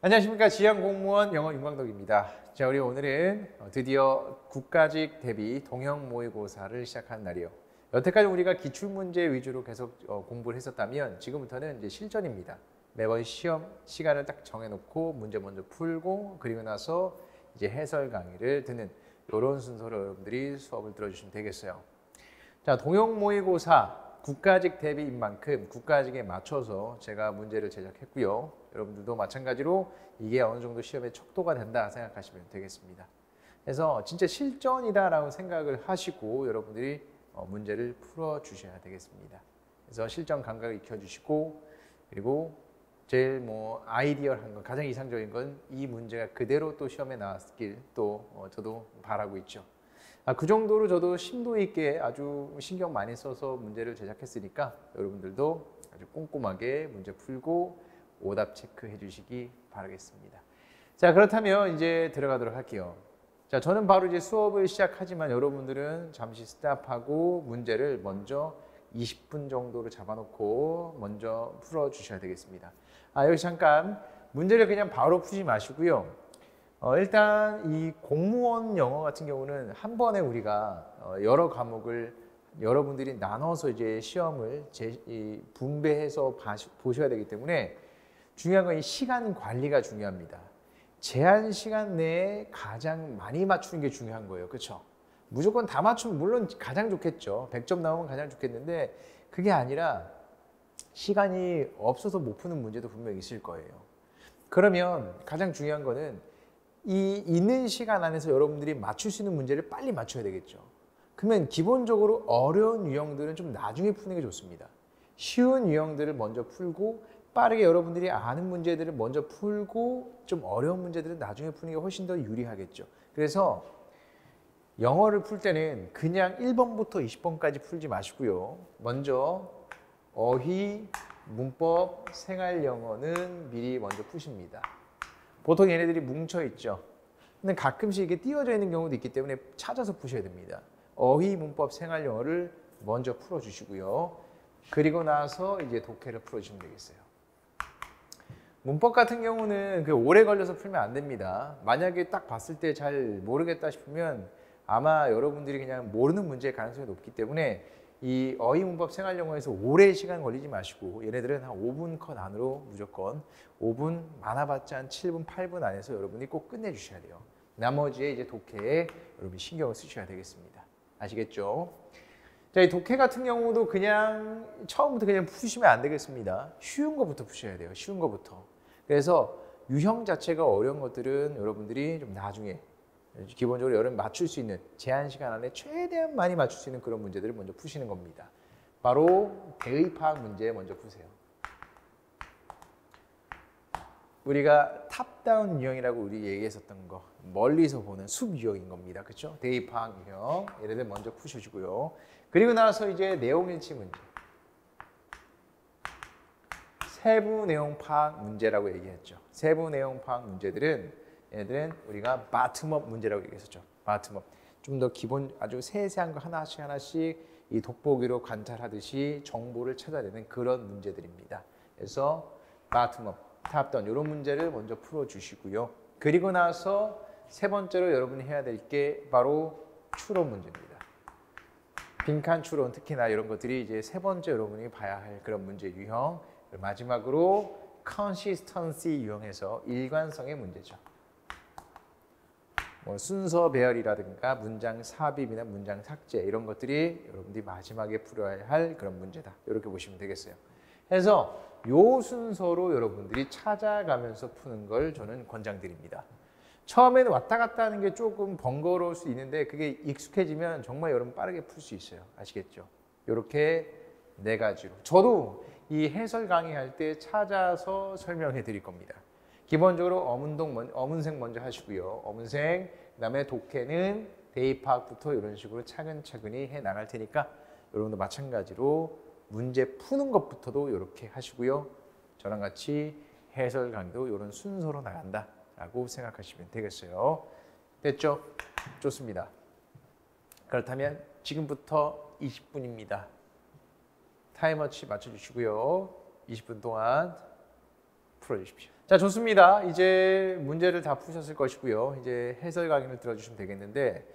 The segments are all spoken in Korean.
안녕하십니까. 지향공무원 영어 윤광덕입니다. 자, 우리 오늘은 드디어 국가직 대비 동형 모의고사를 시작한 날이요. 여태까지 우리가 기출문제 위주로 계속 공부를 했었다면 지금부터는 이제 실전입니다. 매번 시험 시간을 딱 정해놓고 문제 먼저 풀고 그리고 나서 이제 해설 강의를 듣는 이런 순서로 여러분들이 수업을 들어주시면 되겠어요. 자, 동형 모의고사 국가직 대비인 만큼 국가직에 맞춰서 제가 문제를 제작했고요. 여러분들도 마찬가지로 이게 어느 정도 시험에 척도가 된다 생각하시면 되겠습니다. 그래서 진짜 실전이다라고 생각을 하시고 여러분들이 문제를 풀어주셔야 되겠습니다. 그래서 실전 감각을 익혀주시고 그리고 제일 아이디어한 건 가장 이상적인 건 이 문제가 그대로 또 시험에 나왔길 또 저도 바라고 있죠. 그 정도로 저도 심도 있게 아주 신경 많이 써서 문제를 제작했으니까 여러분들도 아주 꼼꼼하게 문제 풀고 오답 체크해 주시기 바라겠습니다. 자, 그렇다면 이제 들어가도록 할게요. 자, 저는 바로 이제 수업을 시작하지만 여러분들은 잠시 스탑하고 문제를 먼저 20분 정도로 잡아놓고 먼저 풀어 주셔야 되겠습니다. 여기 잠깐 문제를 그냥 바로 푸지 마시고요. 일단 이 공무원 영어 같은 경우는 한 번에 우리가 여러 과목을 여러분들이 나눠서 이제 시험을 분배해서 보셔야 되기 때문에 중요한 건 이 시간 관리가 중요합니다. 제한 시간 내에 가장 많이 맞추는 게 중요한 거예요. 그렇죠? 무조건 다 맞추면 물론 가장 좋겠죠. 100점 나오면 가장 좋겠는데 그게 아니라 시간이 없어서 못 푸는 문제도 분명히 있을 거예요. 그러면 가장 중요한 거는 이 있는 시간 안에서 여러분들이 맞출 수 있는 문제를 빨리 맞춰야 되겠죠. 그러면 기본적으로 어려운 유형들은 좀 나중에 푸는 게 좋습니다. 쉬운 유형들을 먼저 풀고 빠르게 여러분들이 아는 문제들을 먼저 풀고 좀 어려운 문제들은 나중에 푸는 게 훨씬 더 유리하겠죠. 그래서 영어를 풀 때는 그냥 1번부터 20번까지 풀지 마시고요. 먼저 어휘, 문법, 생활영어는 미리 먼저 푸십니다. 보통 얘네들이 뭉쳐 있죠. 근데 가끔씩 이게 띄어져 있는 경우도 있기 때문에 찾아서 푸셔야 됩니다. 어휘, 문법, 생활 영어를 먼저 풀어주시고요. 그리고 나서 이제 독해를 풀어주시면 되겠어요. 문법 같은 경우는 오래 걸려서 풀면 안 됩니다. 만약에 딱 봤을 때 잘 모르겠다 싶으면 아마 여러분들이 그냥 모르는 문제일 가능성이 높기 때문에 이 어휘, 문법, 생활 영어에서 오래 시간 걸리지 마시고 얘네들은 한 5분 컷 안으로 무조건 5분 많아봤자 한 7분, 8분 안에서 여러분이 꼭 끝내주셔야 돼요. 나머지에 이제 독해에 여러분이 신경을 쓰셔야 되겠습니다. 아시겠죠? 자, 이 독해 같은 경우도 그냥 처음부터 그냥 푸시면 안 되겠습니다. 쉬운 것부터 푸셔야 돼요. 쉬운 것부터. 그래서 유형 자체가 어려운 것들은 여러분들이 좀 나중에 기본적으로 여러분 맞출 수 있는 제한 시간 안에 최대한 많이 맞출 수 있는 그런 문제들을 먼저 푸시는 겁니다. 바로 대의 파악 문제 먼저 푸세요. 우리가 탑다운 유형이라고 우리 얘기했었던 거 멀리서 보는 숲 유형인 겁니다. 그렇죠? 대의 파악 유형 얘네들 먼저 푸셔주고요. 그리고 나서 이제 내용 일치 문제 세부 내용 파악 문제라고 얘기했죠. 세부 내용 파악 문제들은 얘네들은 우리가 바텀업 문제라고 얘기했었죠. 바텀업. 좀 더 기본 아주 세세한 거 하나씩 이 돋보기로 관찰하듯이 정보를 찾아내는 그런 문제들입니다. 그래서 바텀업, 탑다운 이런 문제를 먼저 풀어주시고요. 그리고 나서 세 번째로 여러분이 해야 될 게 바로 추론 문제입니다. 빈칸 추론 특히나 이런 것들이 이제 세 번째 여러분이 봐야 할 그런 문제 유형. 마지막으로 consistency 유형에서 일관성의 문제죠. 순서 배열이라든가 문장 삽입이나 문장 삭제 이런 것들이 여러분들이 마지막에 풀어야 할 그런 문제다. 이렇게 보시면 되겠어요. 그래서 요 순서로 여러분들이 찾아가면서 푸는 걸 저는 권장드립니다. 처음에는 왔다 갔다 하는 게 조금 번거로울 수 있는데 그게 익숙해지면 정말 여러분 빠르게 풀 수 있어요. 아시겠죠? 이렇게 네 가지로. 저도 이 해설 강의할 때 찾아서 설명해 드릴 겁니다. 기본적으로 어문생 먼저 하시고요. 어문생, 그다음에 독해는 대의 파악부터 이런 식으로 차근차근히 해 나갈 테니까 여러분도 마찬가지로 문제 푸는 것부터도 이렇게 하시고요. 저랑 같이 해설 강의도 이런 순서로 나간다라고 생각하시면 되겠어요. 됐죠? 좋습니다. 그렇다면 지금부터 20분입니다. 타이머치 맞춰주시고요. 20분 동안 풀어주십시오. 자, 좋습니다. 이제 문제를 다 푸셨을 것이고요. 이제 해설 강의를 들어주시면 되겠는데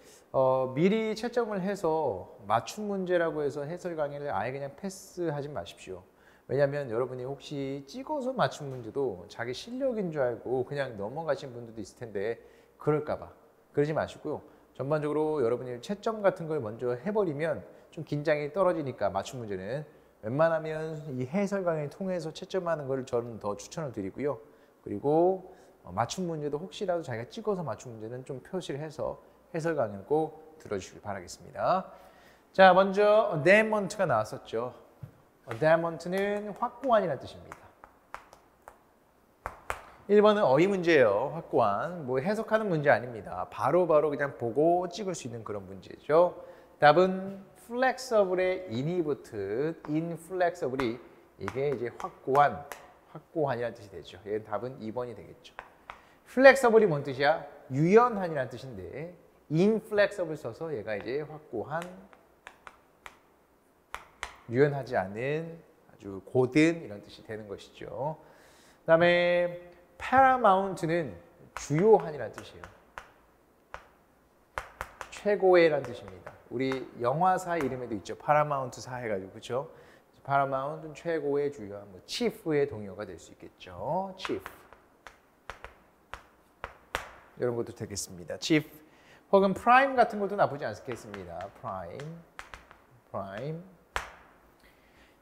미리 채점을 해서 맞춤 문제라고 해서 해설 강의를 아예 그냥 패스하지 마십시오. 왜냐하면 여러분이 혹시 찍어서 맞춘 문제도 자기 실력인 줄 알고 그냥 넘어가신 분들도 있을 텐데 그럴까 봐. 그러지 마시고요. 전반적으로 여러분이 채점 같은 걸 먼저 해버리면 좀 긴장이 떨어지니까 맞춤 문제는 웬만하면 이 해설 강의를 통해서 채점하는 걸 저는 더 추천을 드리고요. 그리고 맞춤 문제도 혹시라도 자기가 찍어서 맞춤 문제는 좀 표시를 해서 해설 강의를 꼭 들어주시길 바라겠습니다. 자, 먼저 데먼트가 나왔었죠. 데먼트는 확고한이라는 뜻입니다. 1번은 어휘 문제예요. 확고한. 뭐 해석하는 문제 아닙니다. 바로바로 그냥 보고 찍을 수 있는 그런 문제죠. 답은 flexible의 in이 붙은 inflexible이 이게 이제 확고한이라는 뜻이 되죠. 얘 답은 2번이 되겠죠. flexible이 뭔 뜻이야? 유연한이라는 뜻인데 inflexible 써서 얘가 이제 확고한, 유연하지 않은, 아주 고든 이런 뜻이 되는 것이죠. 그다음에 paramount는 주요한이라는 뜻이에요. 최고의라는 뜻입니다. 우리 영화사 이름에도 있죠. 파라마운트사 해가지고 그렇죠? 파라마운트는 최고의, 주요한, 뭐 chief의 동요가 될 수 있겠죠. chief 이런 것도 되겠습니다. chief 혹은 prime 같은 것도 나쁘지 않겠습니다. prime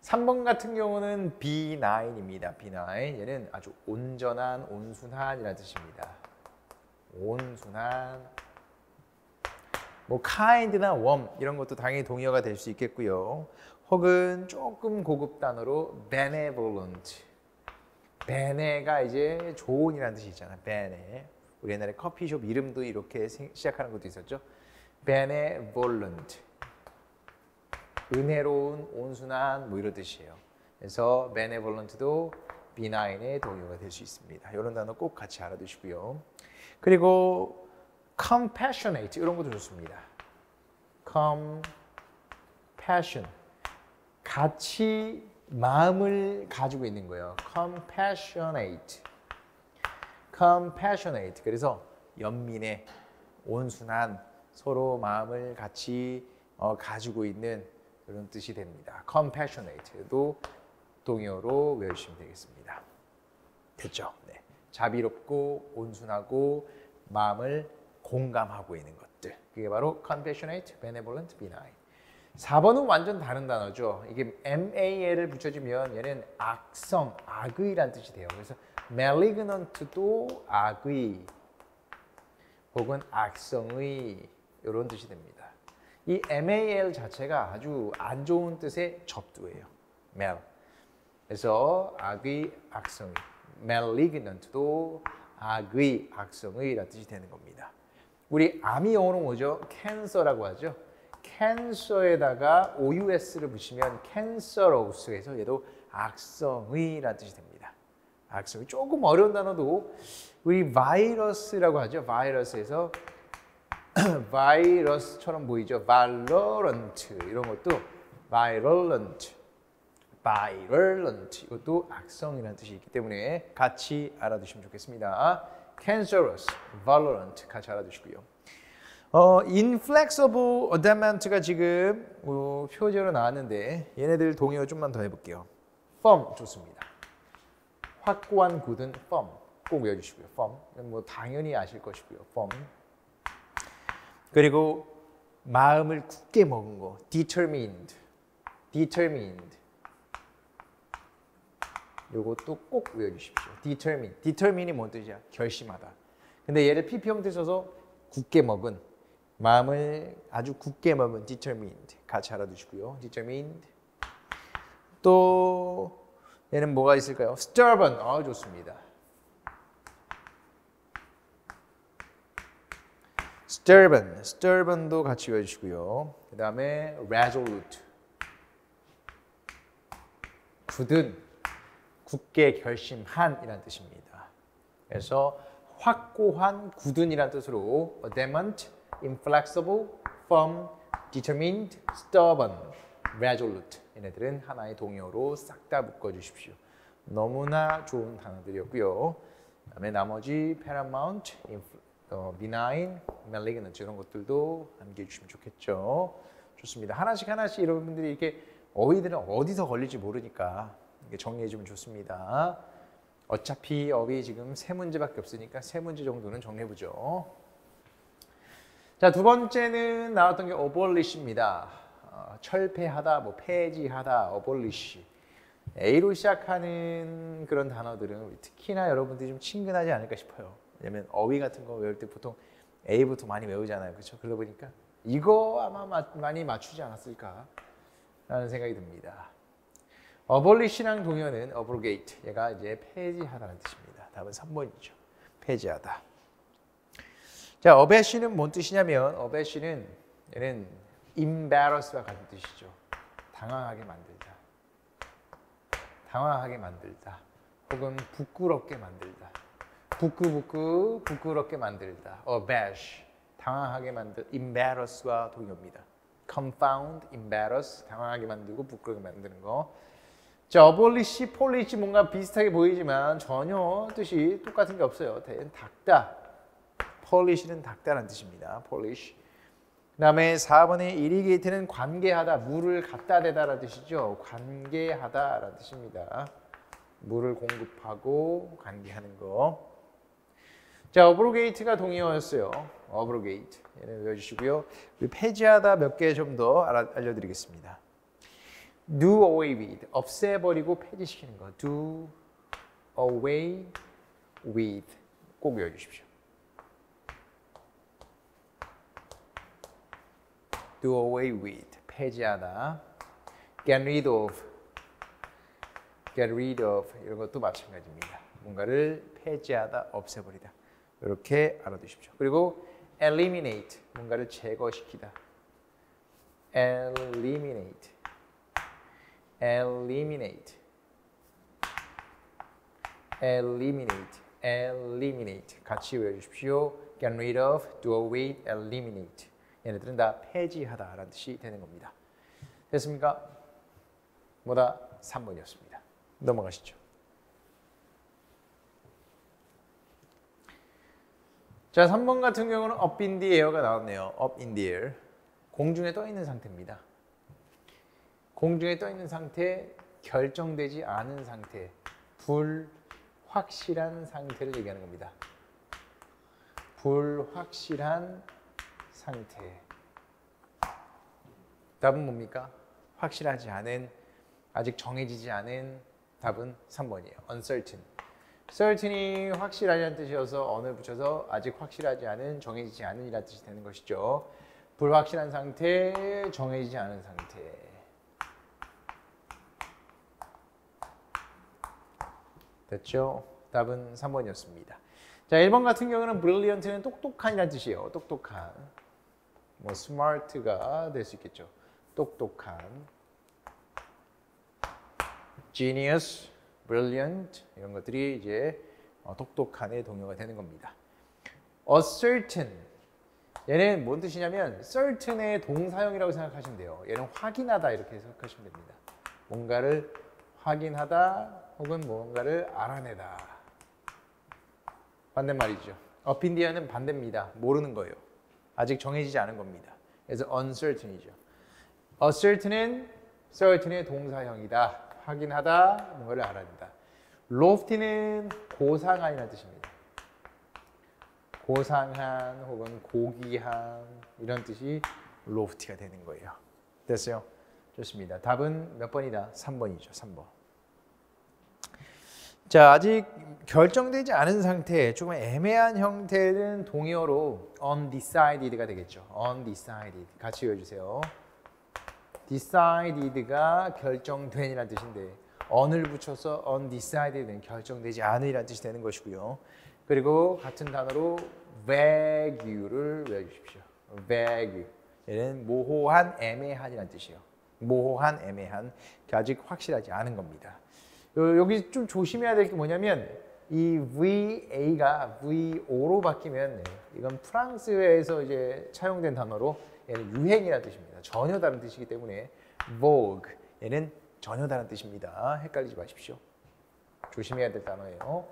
3번 같은 경우는 B9입니다. B9 얘는 아주 온전한, 온순한이라는 뜻입니다. 온순한, 뭐 kind나 warm 이런 것도 당연히 동의어가 될 수 있겠고요. 혹은 조금 고급 단어로 benevolent. bene가 이제 좋은이라는 뜻이 있잖아요. bene. 우리 옛날에 커피숍 이름도 이렇게 시작하는 것도 있었죠. benevolent. 은혜로운, 온순한 뭐 이런 뜻이에요. 그래서 benevolent도 B9의 동의어가 될 수 있습니다. 이런 단어 꼭 같이 알아두시고요. 그리고 compassionate 이런 것도 좋습니다. compassion 같이 마음을 가지고 있는 거예요. compassionate 그래서 연민의, 온순한, 서로 마음을 같이 가지고 있는 그런 뜻이 됩니다. compassionate도 동의어로 외우시면 되겠습니다. 됐죠? 네. 자비롭고 온순하고 마음을 공감하고 있는 것들. 그게 바로 compassionate, benevolent, benign. 4번은 완전 다른 단어죠. 이게 mal을 붙여주면 얘는 악성, 악의란 뜻이 돼요. 그래서 malignant도 악의 혹은 악성의 이런 뜻이 됩니다. 이 mal 자체가 아주 안 좋은 뜻의 접두예요. mal. 그래서 악의, 악성의. malignant도 악의, 악성의라는 뜻이 되는 겁니다. 우리 암이 영어로 뭐죠? cancer라고 하죠. cancer에다가 OUS를 붙이면 cancerous 해서 얘도 악성의라는 뜻이 됩니다. 악성의. 조금 어려운 단어도 우리 바이러스라고 하죠. 바이러스에서 바이러스처럼 보이죠. virulent 이런 것도 virulent 이것도 악성이라는 뜻이 있기 때문에 같이 알아두시면 좋겠습니다. cancerous, virulent 같이 알아두시고요. inflexible, adamant가 지금 표제로 나왔는데 얘네들 동의어 좀만 더 해볼게요. firm 좋습니다. 확고한, 굳은 firm 꼭 외워주시고요. firm 뭐 당연히 아실 것이고요. firm 그리고 마음을 굳게 먹은 거 determined 요것도 꼭 외워주십시오. determine이 뭔 뜻이야? 결심하다. 근데 얘를 PP 형태 써서 굳게 먹은, 마음을 아주 굳게 먹은 determined 같이 알아두시고요. determined 또 얘는 뭐가 있을까요? stubborn 좋습니다. stubborn도 같이 외워주시고요. 그 다음에 resolute 굳은, 굳게 결심한 이란 뜻입니다. 그래서 확고한, 굳은이란 뜻으로 adamant, inflexible, firm, determined, stubborn, resolute 얘네들은 하나의 동의어로 싹 다 묶어주십시오. 너무나 좋은 단어들이었고요. 그다음에 나머지 paramount, benign, malignant 이런 것들도 암기해 주시면 좋겠죠. 좋습니다. 하나씩 여러분들이 이렇게 어휘들은 어디서 걸릴지 모르니까 정리해 주면 좋습니다. 어차피 어휘 지금 3문제밖에 없으니까 3문제 정도는 정리해 보죠. 자, 두 번째는 나왔던 게 abolish입니다. 철폐하다, 뭐 폐지하다, abolish. A로 시작하는 그런 단어들은 특히나 여러분들이 좀 친근하지 않을까 싶어요. 왜냐면 어휘 같은 거 외울 때 보통 A부터 많이 외우잖아요. 그렇죠? 그러다 보니까 이거 아마 많이 맞추지 않았을까 라는 생각이 듭니다. abolish랑 동의어는 abrogate. 얘가 이제 폐지하다는 뜻입니다. 답은 3번이죠. 폐지하다. 자, abash는 뭔 뜻이냐면 abash는 얘는 embarrass와 같은 뜻이죠. 당황하게 만들다. 당황하게 만들다. 혹은 부끄럽게 만들다. 부끄럽게 만들다. abash. 당황하게 만들 embarrass와 동의어입니다. confound, embarrass. 당황하게 만들고 부끄럽게 만드는 거. 자, abolish, polish 뭔가 비슷하게 보이지만 전혀 뜻이 똑같은 게 없어요. 닦다. polish는 닦다라는 뜻입니다. polish. 그다음에 4번의 irrigate는 관계하다, 물을 갖다 대다라는 뜻이죠. 관계하다라는 뜻입니다. 물을 공급하고 관계하는 거. 자, abrogate가 동의어였어요. abrogate. 얘는 외워주시고요. 우리 폐지하다 몇 개 좀 더 알려드리겠습니다. do away with, 없애버리고 폐지시키는 거. do away with. 꼭 외워주십시오. do away with, 폐지하다. get rid of 이런 것도 마찬가지입니다. 뭔가를 폐지하다, 없애버리다. 이렇게 알아두십시오. 그리고 eliminate, 뭔가를 제거시키다. eliminate 같이 외워주십시오. get rid of, do away, eliminate. 얘네들은 다 폐지하다라는 뜻이 되는 겁니다. 됐습니까? 뭐다? 3번이었습니다. 넘어가시죠. 자, 3번 같은 경우는 up in the air가 나왔네요. up in the air. 공중에 떠 있는 상태입니다. 공중에 떠 있는 상태, 결정되지 않은 상태, 불확실한 상태를 얘기하는 겁니다. 불확실한 상태. 답은 뭡니까? 확실하지 않은, 아직 정해지지 않은. 답은 3번이에요. uncertain. certain이 확실하다는 뜻이어서 on을 붙여서 아직 확실하지 않은, 정해지지 않은이라는 뜻이 되는 것이죠. 불확실한 상태, 정해지지 않은 상태. 됐죠? 답은 3번이었습니다. 자, 1번 같은 경우는 brilliant는 똑똑한이라는 뜻이에요. 똑똑한. 뭐 smart가 될 수 있겠죠. 똑똑한. genius, brilliant 이런 것들이 이제 똑똑한의 동요가 되는 겁니다. ascertain. 얘는 뭔 뜻이냐면 certain의 동사형이라고 생각하시면 돼요. 얘는 확인하다 이렇게 생각하시면 됩니다. 뭔가를 확인하다 혹은 뭔가를 알아내다. 반대말이죠. up in the air는 반대입니다. 모르는 거예요. 아직 정해지지 않은 겁니다. 그래서 uncertain이죠. ascertain은 certain의 동사형이다. 확인하다, 뭔가를 알아낸다. lofty는 고상한이라는 뜻입니다. 고상한 혹은 고귀한 이런 뜻이 lofty가 되는 거예요. 됐어요? 좋습니다. 답은 몇 번이다? 3번이죠. 3번. 자, 아직 결정되지 않은 상태, 조금 애매한 형태는 동의어로 undecided가 되겠죠. undecided. 같이 외워주세요. decided가 결정된이라는 뜻인데 on을 붙여서 undecided는 결정되지 않으리라는 뜻이 되는 것이고요. 그리고 같은 단어로 vague를 외워주십시오. vague. 얘는 모호한, 애매한이라는 뜻이에요. 모호한, 애매한. 아직 확실하지 않은 겁니다. 여기 좀 조심해야 될 게 뭐냐면 이 VA가 VO로 바뀌면 이건 프랑스에서 이제 차용된 단어로 얘는 유행이라는 뜻입니다. 전혀 다른 뜻이기 때문에 vogue 얘는 전혀 다른 뜻입니다. 헷갈리지 마십시오. 조심해야 될 단어예요.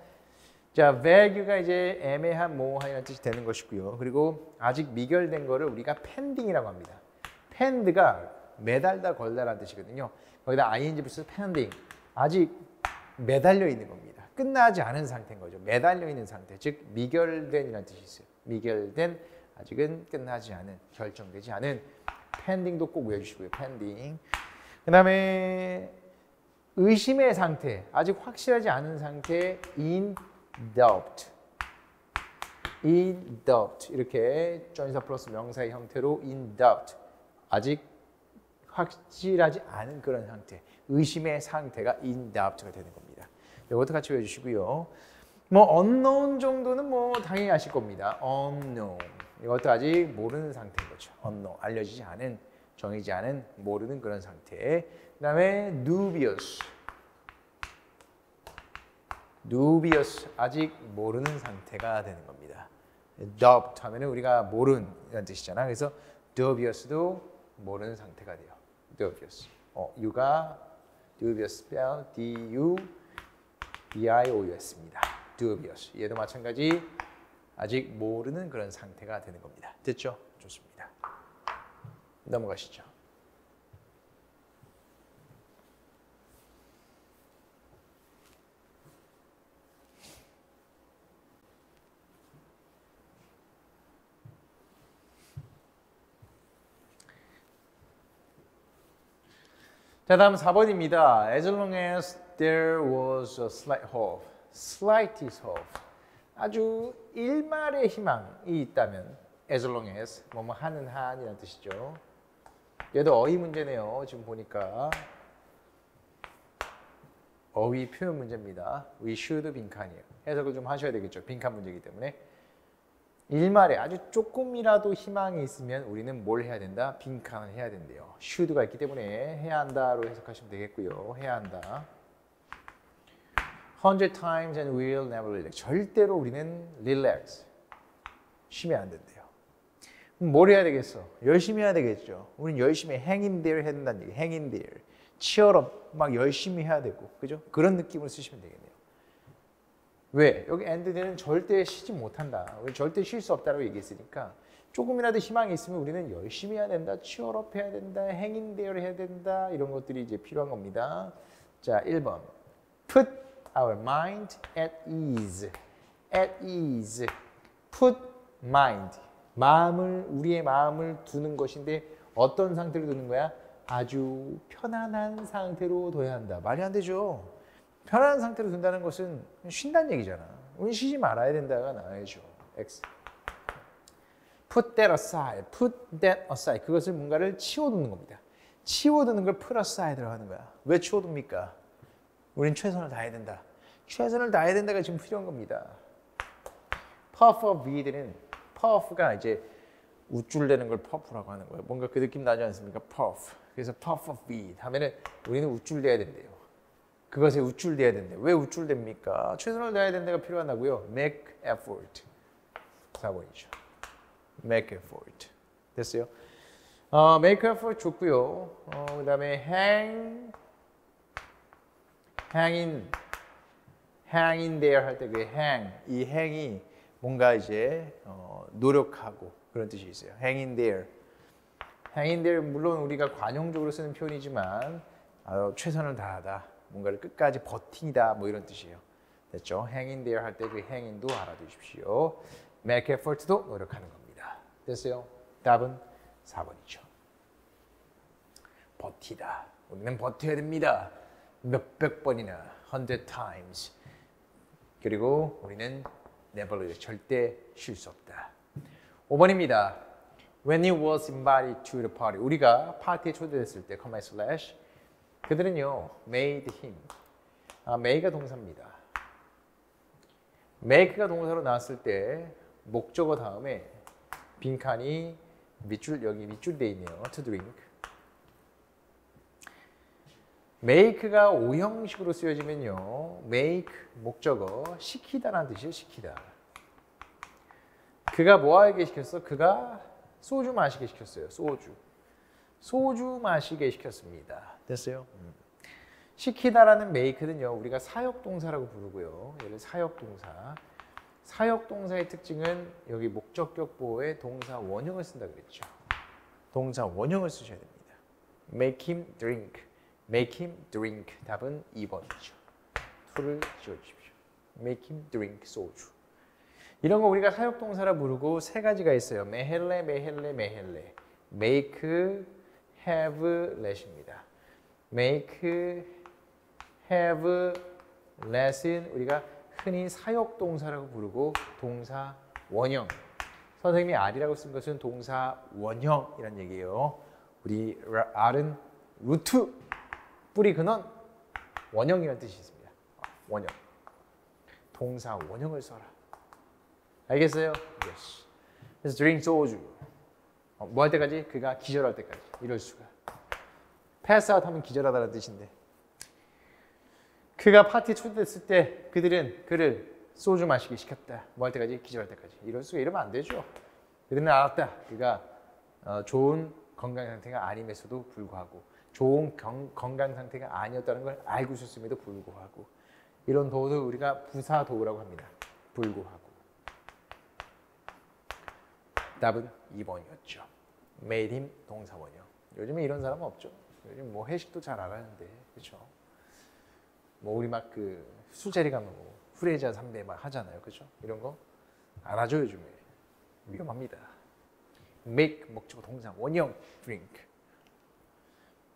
자, vague가 이제 애매한, 모호한이라는 뜻이 되는 것이고요. 그리고 아직 미결된 거를 우리가 pending이라고 합니다. pend가 매달다 걸다라는 뜻이거든요. 거기다 ing 플러스 pending, 아직 매달려 있는 겁니다. 끝나지 않은 상태인 거죠. 매달려 있는 상태, 즉 미결된이라는 뜻이 있어요. 미결된, 아직은 끝나지 않은, 결정되지 않은. pending도 꼭 외워주시고요. pending. 그 다음에 의심의 상태, 아직 확실하지 않은 상태, in doubt. in doubt. 이렇게 전치사 플러스 명사의 형태로 in doubt. 아직 확실하지 않은 그런 상태, 의심의 상태가 in doubt가 되는 겁니다. 이것도 같이 외워주시고요. 뭐 unknown 정도는 뭐 당연히 아실 겁니다. unknown. 이것도 아직 모르는 상태인 거죠. unknown. 알려지지 않은, 정해지지 않은, 모르는 그런 상태. 그 다음에 dubious. dubious. 아직 모르는 상태가 되는 겁니다. doubt 하면 우리가 모르는 뜻이잖아. 그래서 dubious도 모르는 상태가 돼요. dubious. U가 dubious spell D-U-B-I-O-Us입니다. dubious. 얘도 마찬가지 아직 모르는 그런 상태가 되는 겁니다. 됐죠? 좋습니다. 넘어가시죠. 자, 다음 4번입니다. As long as there was a slight hope. slightest hope. 아주 일말의 희망이 있다면 as long as, 뭐뭐 하는 한이라는 뜻이죠. 얘도 어휘 문제네요. 지금 보니까. 어휘 표현 문제입니다. we should 빈칸이에요. 해석을 좀 하셔야 되겠죠. 빈칸 문제이기 때문에. 일말에 아주 조금이라도 희망이 있으면 우리는 뭘 해야 된다? 빈칸을 해야 된대요. should가 있기 때문에 해야 한다로 해석하시면 되겠고요. 해야 한다. 100 times and we'll never relax. 절대로 우리는 relax. 쉬면 안 된대요. 그럼 뭘 해야 되겠어? 열심히 해야 되겠죠. 우리는 열심히 hang in there 해야 된다는 얘기. hang in there. 치열업 막 열심히 해야 되고. 그죠? 그런 느낌을 쓰시면 되겠네요. 왜? 여기 and there는 절대 쉬지 못한다. 우리 절대 쉴 수 없다고 얘기했으니까 조금이라도 희망이 있으면 우리는 열심히 해야 된다. 치열업 해야 된다. hang in there 해야 된다. 이런 것들이 이제 필요한 겁니다. 자, 1번. Put our mind at ease. at ease. Put mind. 우리의 마음을 두는 것인데 어떤 상태로 두는 거야? 아주 편안한 상태로 둬야 한다. 말이 안 되죠. 편안한 상태로 둔다는 것은 쉰다는 얘기잖아. 우리 쉬지 말아야 된다가 나와야죠. X. Put that aside. Put that aside. 그것을 뭔가를 치워두는 겁니다. 치워두는 걸 put aside라고 하는 거야. 왜 치워둡니까? 우린 최선을 다해야 된다. 최선을 다해야 된다가 지금 필요한 겁니다. puff of weed는 puff가 이제 우쭐대는 걸 puff라고 하는 거예요. 뭔가 그 느낌 나지 않습니까? puff. 그래서 puff of weed 하면은 우리는 우쭐대야 된대요. 그것에 우쭐대야 된대요. 왜 우쭐댑니까? 최선을 다해야 된다가 필요하다고요. make effort. 4번이죠. make effort. 됐어요? make effort 좋고요. 그 다음에 hang in there 할 때 그 hang, 이 hang이 뭔가 이제 노력하고 그런 뜻이 있어요. hang in there. hang in there 물론 우리가 관용적으로 쓰는 표현이지만 최선을 다하다. 뭔가를 끝까지 버틴다 뭐 이런 뜻이에요. 됐죠? hang in there 할 때 그 hang in도 알아두십시오. make effort도 노력하는 겁니다. 됐어요? 답은 4번이죠. 버티다. 우리는 버텨야 됩니다. 몇백 번이나 100 times. 그리고 우리는 never 절대 쉴 수 없다. 5번입니다. When he was invited to the party. 우리가 파티에 초대됐을 때, comma slash. 그들은요, made him. made가 동사입니다. make가 동사로 나왔을 때 목적어 다음에 빈칸이 여기 밑줄 돼 있네요. to drink. make가 오형식으로 쓰여지면요, make 목적어 시키다라는 뜻이에요. 시키다. 그가 뭐 하게 시켰어? 그가 소주 마시게 시켰어요. 소주 마시게 시켰습니다. 됐어요? 시키다라는 make는요, 우리가 사역동사라고 부르고요. 얘를 사역동사. 사역동사의 특징은 여기 목적격 보호에 동사 원형을 쓴다 그랬죠. 동사 원형을 쓰셔야 됩니다. Make him drink. Make him drink. 답은 2번이죠. to를 지워주십시오. Make him drink 소주. 이런 거 우리가 사역동사라 부르고 세 가지가 있어요. 메헬레, 메헬레, 메헬레. Make, have, let입니다. Make, have, let은 우리가 흔히 사역동사라고 부르고 동사 원형. 선생님이 R이라고 쓴 것은 동사 원형이란 얘기예요. 우리 R은 루트, 뿌리 근원, 원형이라는 뜻이 있습니다. 원형. 동사 원형을 써라. 알겠어요? Yes. 그래서 drink 소주. 뭐 할 때까지? 그가 기절할 때까지. 이럴 수가. pass out 하면 기절하다는 뜻인데. 그가 파티에 초대됐을 때 그들은 그를 소주 마시기 시켰다. 뭐 할 때까지? 기절할 때까지. 이럴 수가. 이러면 안 되죠. 그들은 알았다. 그가 좋은 건강 상태가 아님에서도 불구하고 좋은 건강 상태가 아니었다는 걸 알고 있었음에도 불구하고 이런 도를 우리가 부사 도라고 합니다. 불구하고. 답은 2번이었죠. made him 동사 원형. 요즘에 이런 사람은 없죠. 요즘 뭐 회식도 잘 안 하는데, 그렇죠? 뭐 우리 막 그 술자리 가면 뭐 후레자 삼배 막 하잖아요, 그렇죠? 이런 거 안 하죠 요즘에. 위험합니다. make 목적어 동사 원형 drink.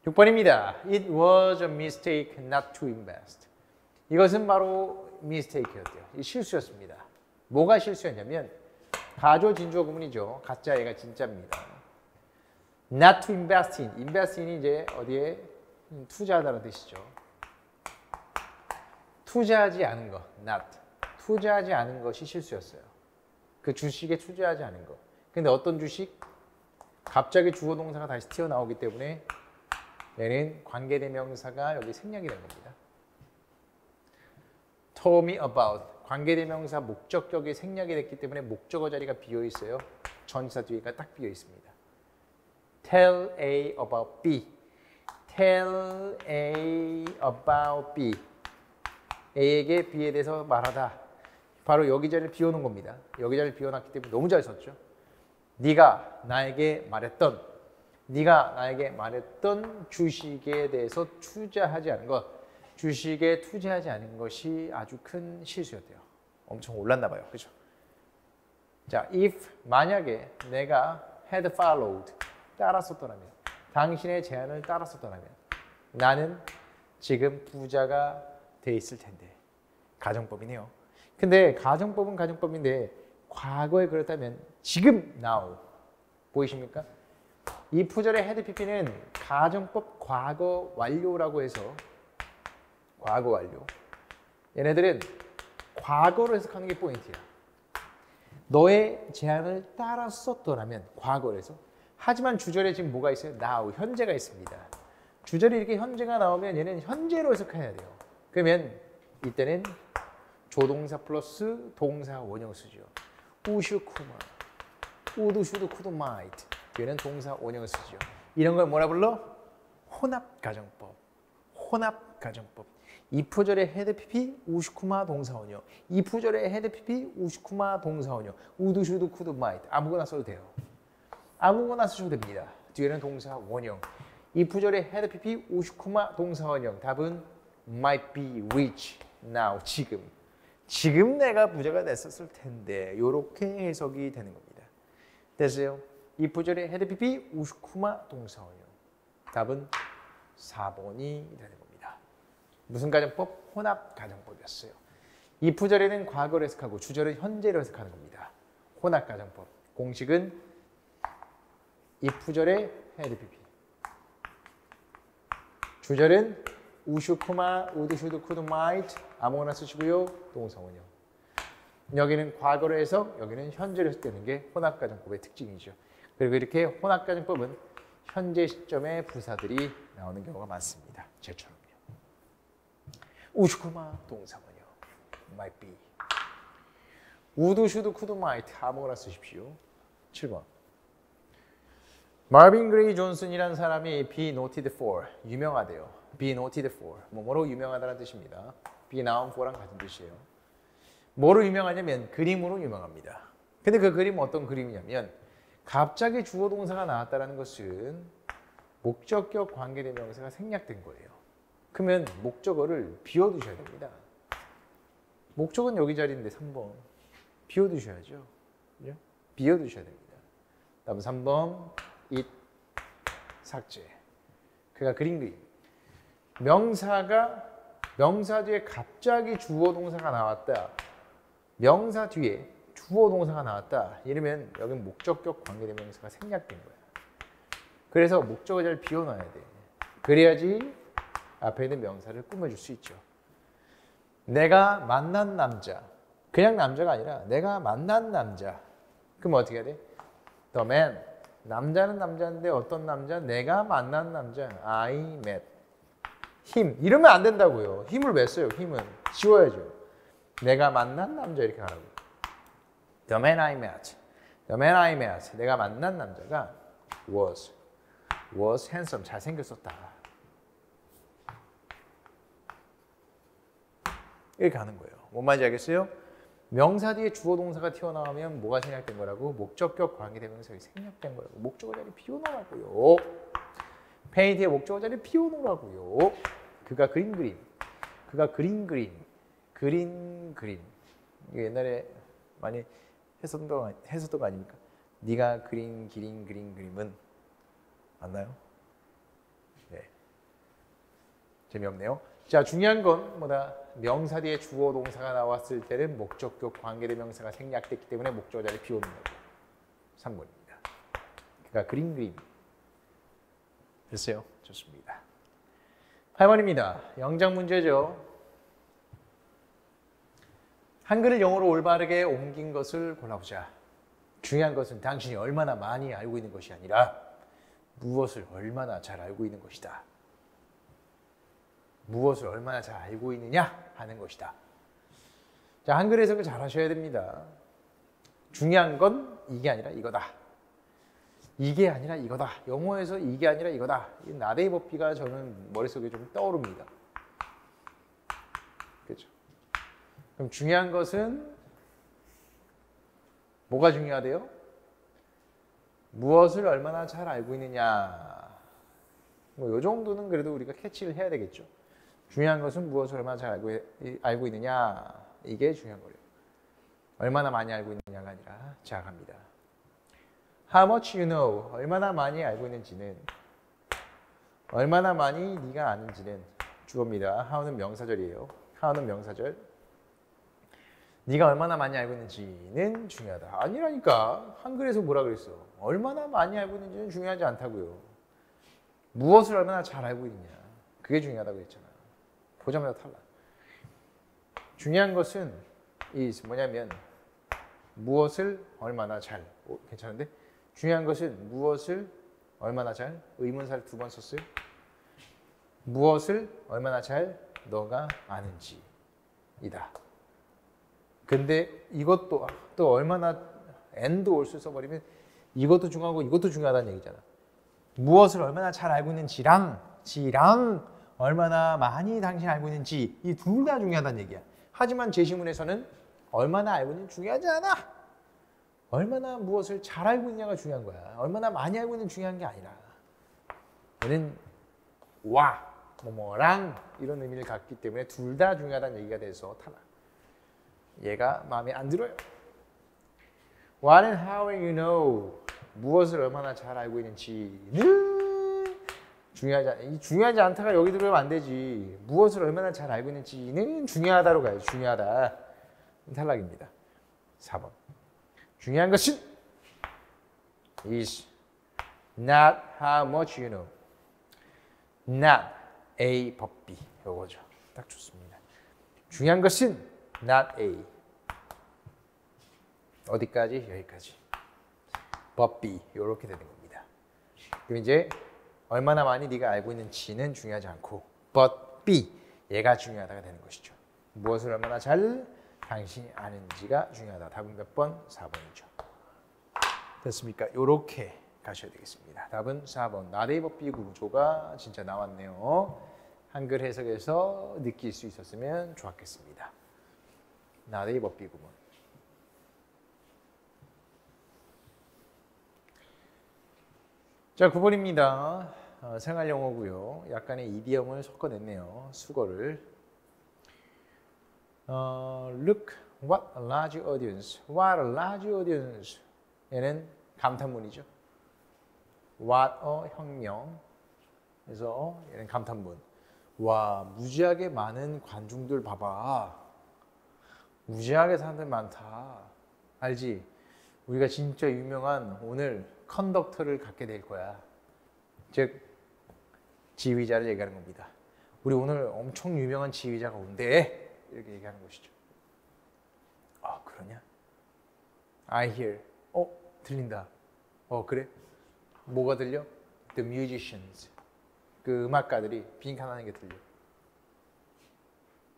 6번입니다. It was a mistake not to invest. 이것은 바로 mistake였대요. 이 실수였습니다. 뭐가 실수였냐면 가조 진주어 구문이죠. 가짜 얘가 진짜입니다. Not to invest in. invest in이 이제 어디에 투자하다는 뜻이죠. 투자하지 않은 거. not. 투자하지 않은 것이 실수였어요. 그 주식에 투자하지 않은 거. 근데 어떤 주식? 갑자기 주어 동사가 다시 튀어나오기 때문에 얘는 관계대명사가 여기 생략이 된 겁니다. Told me about. 관계대명사 목적격이 생략이 됐기 때문에 목적어 자리가 비어 있어요. 전치사 뒤가 딱 비어 있습니다. Tell A about B. Tell A about B. A에게 B에 대해서 말하다. 바로 여기 자리를 비워놓은 겁니다. 여기 자리를 비워놨기 때문에 너무 잘 썼죠. 네가 나에게 말했던 주식에 대해서 투자하지 않은 것, 주식에 투자하지 않은 것이 아주 큰 실수였대요. 엄청 올랐나 봐요. 그죠? 자, if 만약에 내가 had followed 따랐었더라면, 당신의 제안을 따랐었더라면 나는 지금 부자가 돼 있을 텐데. 가정법이네요. 근데 가정법은 가정법인데 과거에 그렇다면 지금 now 보이십니까? 이 부절의 헤드 PP는 가정법 과거 완료라고 해서 과거 완료. 얘네들은 과거로 해석하는 게 포인트야. 너의 제안을 따랐었더라면 과거로 해서. 하지만 주절에 지금 뭐가 있어요? now, 현재가 있습니다. 주절에 이렇게 현재가 나오면 얘는 현재로 해석해야 돼요. 그러면 이때는 조동사 플러스 동사 원형 쓰죠. 우슈쿠마, 우두슈두 쿠두 마이트. 뒤에는 동사 원형을 쓰죠. 이런 걸 뭐라 불러? 혼합가정법. 혼합가정법. 이프절의 헤드 PP 우슈쿠마 동사 원형. 이프절의 헤드 PP 우슈쿠마 동사 원형. 우두슈두 쿠두 마이트. 아무거나 써도 돼요. 아무거나 쓰셔도 됩니다. 뒤에는 동사 원형. 이프절의 헤드 PP 우슈쿠마 동사 원형. 답은 might be rich now. 지금 내가 부자가 됐었을 텐데. 이렇게 해석이 되는 겁니다. 됐어요? 이프절의 헤드 PP 우슈쿠마 동사 원형. 답은 4번이 되는 겁니다. 무슨 가정법? 혼합 가정법이었어요. 이프절에는 과거를 해석하고 주절은 현재로 해석하는 겁니다. 혼합 가정법. 공식은 이프절의 헤드 PP. 주절은 우슈쿠마, 우드슈드, 쿠드, 마이트 아무거나 쓰시고요. 동사 원형. 여기는 과거로 해석, 여기는 현재로 해석되는 게 혼합가정법의 특징이죠. 그리고 이렇게 혼합가정법은 현재 시점에 부사들이 나오는 경우가 많습니다. 제처럼요. 우슈쿠마 동사 원형. might be. 우드슈드, 쿠드, 마이트 아무거나 쓰십시오. 7번. 마빈 그레이 존슨이라는 사람이 be noted for, 유명하대요. be noted for, 뭐뭐로 유명하다는 뜻입니다. be known for랑 같은 뜻이에요. 뭐로 유명하냐면 그림으로 유명합니다. 근데 그 그림은 어떤 그림이냐면 갑자기 주어 동사가 나왔다는 것은 목적격 관계대명사가 생략된 거예요. 그러면 목적어를 비워두셔야 됩니다. 목적은 여기 자리인데 3번 비워두셔야죠. 그죠? 비워두셔야 됩니다. 다음 3번 it 삭제. 그가 그림. 명사 뒤에 갑자기 주어 동사가 나왔다. 명사 뒤에 주어 동사가 나왔다. 이러면 여긴 목적격 관계대명사가 생략된 거야. 그래서 목적어 잘 비워놔야 돼. 그래야지 앞에 있는 명사를 꾸며줄 수 있죠. 내가 만난 남자. 그냥 남자가 아니라 내가 만난 남자. 그럼 어떻게 해야 돼? The man. 남자는 남자인데 어떤 남자? 내가 만난 남자. I met him. 이러면 안 된다고요. 힘을 왜 써요? 힘은 지워야죠. 내가 만난 남자 이렇게 하라고. The man I met. The man I met. 내가 만난 남자가 was handsome. 잘생겼었다. 이렇게 하는 거예요. 뭔 말인지 알겠어요? 명사 뒤에 주어 동사가 튀어나오면 뭐가 생략된 거라고? 목적격 관계대명사가 생략된 거라고. 목적어 자리 비워놓으라고요. 페인트에 목적어 자리 비워놓으라고요. 그가 그린. 이게 옛날에 많이 했었던 거 아닙니까? 네가 그린 그림은 맞나요? 네. 재미없네요. 자, 중요한 건 뭐다? 명사 뒤에 주어 동사가 나왔을 때는 목적격 관계대명사가 생략됐기 때문에 목적어 자리 비우는 거고. 3번입니다. 그가 그림. 됐어요? 좋습니다. 8번입니다. 영작 문제죠. 한글을 영어로 올바르게 옮긴 것을 골라보자. 중요한 것은 당신이 얼마나 많이 알고 있는 것이 아니라 무엇을 얼마나 잘 알고 있는 것이다. 무엇을 얼마나 잘 알고 있느냐 하는 것이다. 자, 한글 해석을 잘 하셔야 됩니다. 중요한 건 이게 아니라 이거다. 이게 아니라 이거다. 영어에서 이게 아니라 이거다. 이 나데이 법비가 저는 머릿속에 좀 떠오릅니다. 그렇죠? 그럼 중요한 것은 뭐가 중요하대요? 무엇을 얼마나 잘 알고 있느냐. 뭐 이 정도는 그래도 우리가 캐치를 해야 되겠죠. 중요한 것은 무엇을 얼마나 잘 알고 있느냐. 이게 중요한 거예요. 얼마나 많이 알고 있느냐가 아니라. 자, 갑니다. How much you know. 얼마나 많이 알고 있는지는, 얼마나 많이 네가 아는지는 주어입니다. how는 명사절이에요. how는 명사절. 네가 얼마나 많이 알고 있는지는 중요하다. 아니라니까. 한글에서 뭐라 그랬어? 얼마나 많이 알고 있는지는 중요하지 않다고요. 무엇을 얼마나 잘 알고 있느냐. 그게 중요하다고 했잖아. 보자마자 탈락. 중요한 것은 뭐냐면 무엇을 얼마나 잘. 괜찮은데? 중요한 것은 무엇을 얼마나 잘. 의문사를 2번 썼어요. 무엇을 얼마나 잘 너가 아는지이다. 근데 이것도 또 얼마나 and도 올수 써버리면 이것도 중요하고 이것도 중요하다는 얘기잖아. 무엇을 얼마나 잘 알고 있는지랑 얼마나 많이 당신 알고 있는지 이 둘 다 중요하다는 얘기야. 하지만 제시문에서는 얼마나 알고 있는지 중요하지 않아. 얼마나 무엇을 잘 알고 있냐가 중요한 거야. 얼마나 많이 알고 있는 중요한 게 아니라. 얘는 뭐랑 이런 의미를 갖기 때문에 둘 다 중요하다는 얘기가 돼서 탈락. 얘가 마음에 안 들어요. What and how you know. 무엇을 얼마나 잘 알고 있는지는 중요하지 않다가 여기 들어오면 안 되지. 무엇을 얼마나 잘 알고 있는지는 중요하다로 가야지. 중요하다. 탈락입니다. 4번. 중요한 것은 is not how much you know. not A but B. 요거죠. 딱 좋습니다. 중요한 것은 not A. 어디까지? 여기까지. but B. 요렇게 되는 겁니다. 그럼 이제 얼마나 많이 네가 알고 있는지는 중요하지 않고 but B. 얘가 중요하다가 되는 것이죠. 무엇을 얼마나 잘 당신이 아는지가 중요하다. 답은 몇 번? 4번이죠. 됐습니까? 요렇게 가셔야 되겠습니다. 답은 4번. 나데이 but B 구조가 진짜 나왔네요. 한글 해석에서 느낄 수 있었으면 좋았겠습니다. not a 법비구문. 자, 9번입니다. 생활영어고요. 약간의 이디엄을 섞어냈네요. 수거를. Look, what a large audience. What a large audience. 얘는 감탄문이죠. What a 혁명. 그래서 얘는 감탄문. 와, 무지하게 많은 관중들 봐봐. 무지하게 사람들 많다. 알지? 우리가 진짜 유명한 오늘 컨덕터를 갖게 될 거야. 즉 지휘자를 얘기하는 겁니다. 우리 오늘 엄청 유명한 지휘자가 온대. 이렇게 얘기하는 것이죠. 아, 그러냐? I hear. 들린다. 그래? 뭐가 들려? The musicians. 그 음악가들이 빈칸하는 게 들려.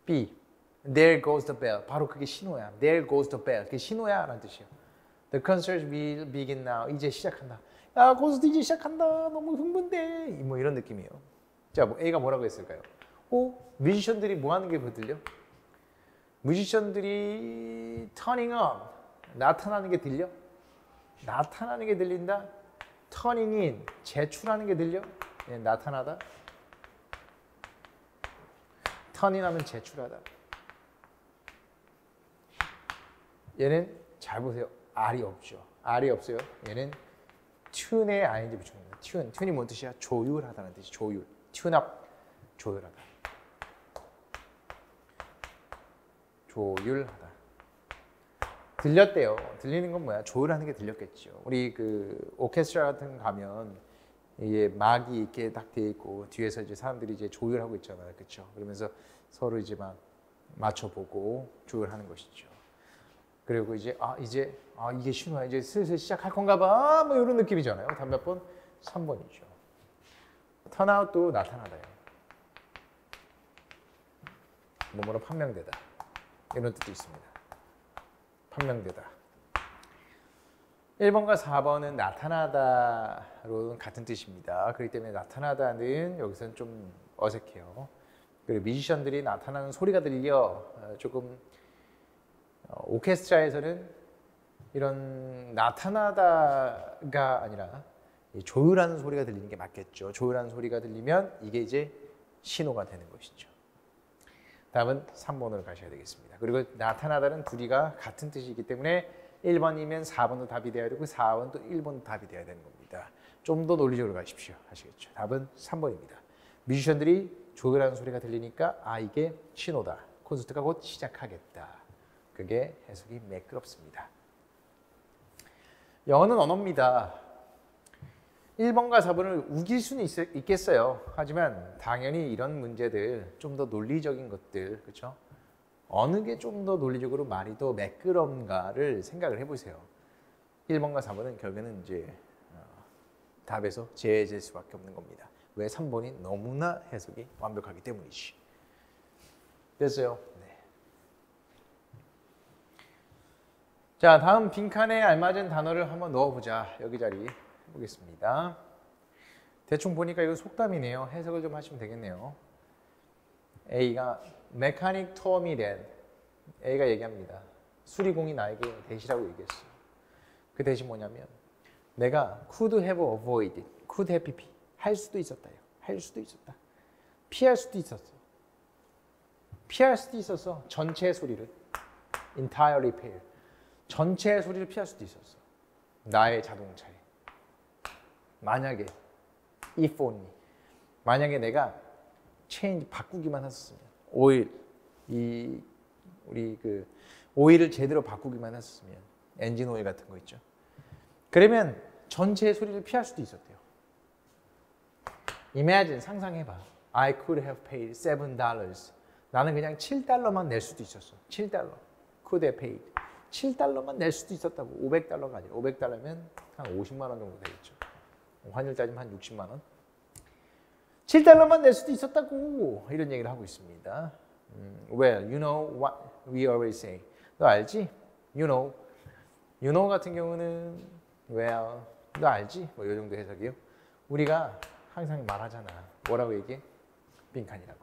B. There goes the bell. 바로 그게 신호야. There goes the bell. 그게 신호야 라는 뜻이에요. The concert will begin now. 이제 시작한다. 야, 콘서트 이제 시작한다. 너무 흥분돼. 뭐 이런 느낌이에요. 자, A가 뭐라고 했을까요? 뮤지션들이 뭐 하는 게 들려? 뮤지션들이 turning up. 나타나는 게 들려? 나타나는 게 들린다. turning in. 제출하는 게 들려? 예, 나타나다. turn in 하면 제출하다. 얘는 잘 보세요. R이 없죠. R이 없어요. 얘는 tune에 ing 붙여줍니다. tune이 뭔 뜻이야? 조율하다는 뜻이 조율. tune up, 조율하다. 조율하다. 들렸대요. 들리는 건 뭐야? 조율하는 게 들렸겠죠. 우리 그 오케스트라 같은 거 가면 이게 막이 이렇게 딱 돼 있고 뒤에서 이제 사람들이 이제 조율하고 있잖아요, 그렇죠? 그러면서 서로 이제 막 맞춰보고 조율하는 것이죠. 그리고 이제 이게 신호야. 이제 슬슬 시작할 건가 봐. 뭐 이런 느낌이잖아요. 다음 몇 번? 3번이죠. 턴아웃도 나타나다요. 뭐뭐로 판명되다. 이런 뜻도 있습니다. 판명되다. 1번과 4번은 나타나다로 같은 뜻입니다. 그렇기 때문에 나타나다는 여기서는 좀 어색해요. 그리고 뮤지션들이 나타나는 소리가 들려 조금 오케스트라에서는 이런 나타나다가 아니라 조율하는 소리가 들리는 게 맞겠죠. 조율하는 소리가 들리면 이게 이제 신호가 되는 것이죠. 다음은 3번으로 가셔야 되겠습니다. 그리고 나타나다는 둘이가 같은 뜻이기 때문에 1번이면 4번도 답이 돼야 되고 4번도 1번도 답이 돼야 되는 겁니다. 좀 더 논리적으로 가십시오. 아시겠죠? 답은 3번입니다. 뮤지션들이 조율하는 소리가 들리니까 이게 신호다. 콘서트가 곧 시작하겠다. 그게 해석이 매끄럽습니다. 영어는 언어입니다. 1번과 4번을 우길 수는 있겠어요. 하지만 당연히 이런 문제들, 좀 더 논리적인 것들, 그렇죠? 어느 게 좀 더 논리적으로 말이 더 매끄러운가를 생각을 해보세요. 1번과 4번은 결국에는 이제 답에서 제외될 수밖에 없는 겁니다. 왜 3번이 너무나 해석이 완벽하기 때문이지. 됐어요? 네. 자, 다음 빈칸에 알맞은 단어를 한번 넣어보자. 여기 자리 해보겠습니다. 대충 보니까 이거 속담이네요. 해석을 좀 하시면 되겠네요. A가 메카닉 톰이 된 A가 얘기합니다. 수리공이 나에게 대시라고 얘기했어요. 그 대신 뭐냐면 내가 could have avoided, could have been 할 수도 있었다요. 할 수도 있었다. 피할 수도 있었어. 피할 수도 있었어. 전체 소리를 entire repair 전체 소리를 피할 수도 있었어. 나의 자동차에. 만약에 if only 만약에 내가 체인지 바꾸기만 했었으면 오일 우리 그 오일을 제대로 바꾸기만 했었으면 엔진 오일 같은 거 있죠. 그러면 전체의 소리를 피할 수도 있었대요. Imagine 상상해봐. I could have paid $7. 나는 그냥 $7만 낼 수도 있었어. $7. Could have paid. $7만 낼 수도 있었다고. $500가 아니라 500달러면 한 50만 원 정도 되겠죠. 환율 따지면 한 60만 원. $7만 낼 수도 있었다고 이런 얘기를 하고 있습니다. Well, you know what we always say. 너 알지? You know. You know 같은 경우는 well, 너 알지? 뭐 이 정도 해석이요. 우리가 항상 말하잖아. 뭐라고 얘기해? 빈칸이라고.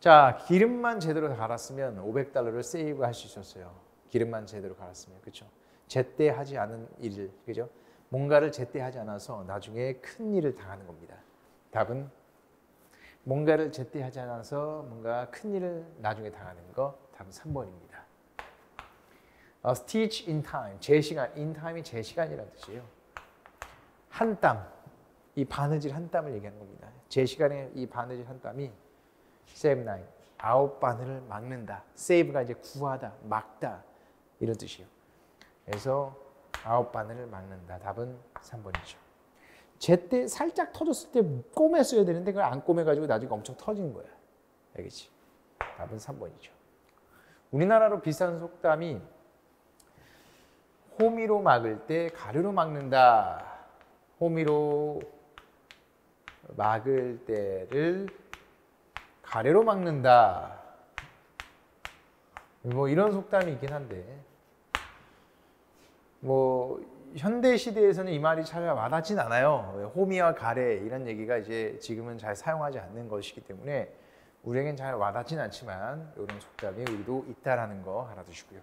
자, 기름만 제대로 갈았으면 500달러를 세이브 할 수 있었어요. 기름만 제대로 갈았으면. 그렇죠? 제때 하지 않은 일. 그죠? 뭔가를 제때 하지 않아서 나중에 큰 일을 당하는 겁니다. 답은 뭔가를 제때 하지 않아서 뭔가 큰 일을 나중에 당하는 거. 답은 3번입니다. stitch in time. 제 시간. in time이 제 시간이라는 뜻이에요. 한 땀. 이 바느질 한 땀을 얘기하는 겁니다. 제 시간에 이 바느질 한 땀이 save nine. 9바늘을 막는다. save가 이제 구하다, 막다 이런 뜻이에요. 그래서 9바늘을 막는다. 답은 3번이죠. 제때 살짝 터졌을 때 꼬맸어야 되는데 그걸 안 꼬매가지고 나중에 엄청 터진 거야. 알겠지? 답은 3번이죠. 우리나라로 비슷한 속담이 호미로 막을 때 가루로 막는다. 호미로 막을 때를 가래로 막는다. 뭐 이런 속담이 있긴 한데 뭐 현대 시대에서는 이 말이 잘 와닿진 않아요. 호미와 가래 이런 얘기가 이제 지금은 잘 사용하지 않는 것이기 때문에 우리에겐 잘 와닿진 않지만 이런 속담이 우리도 있다라는 거 알아두시고요.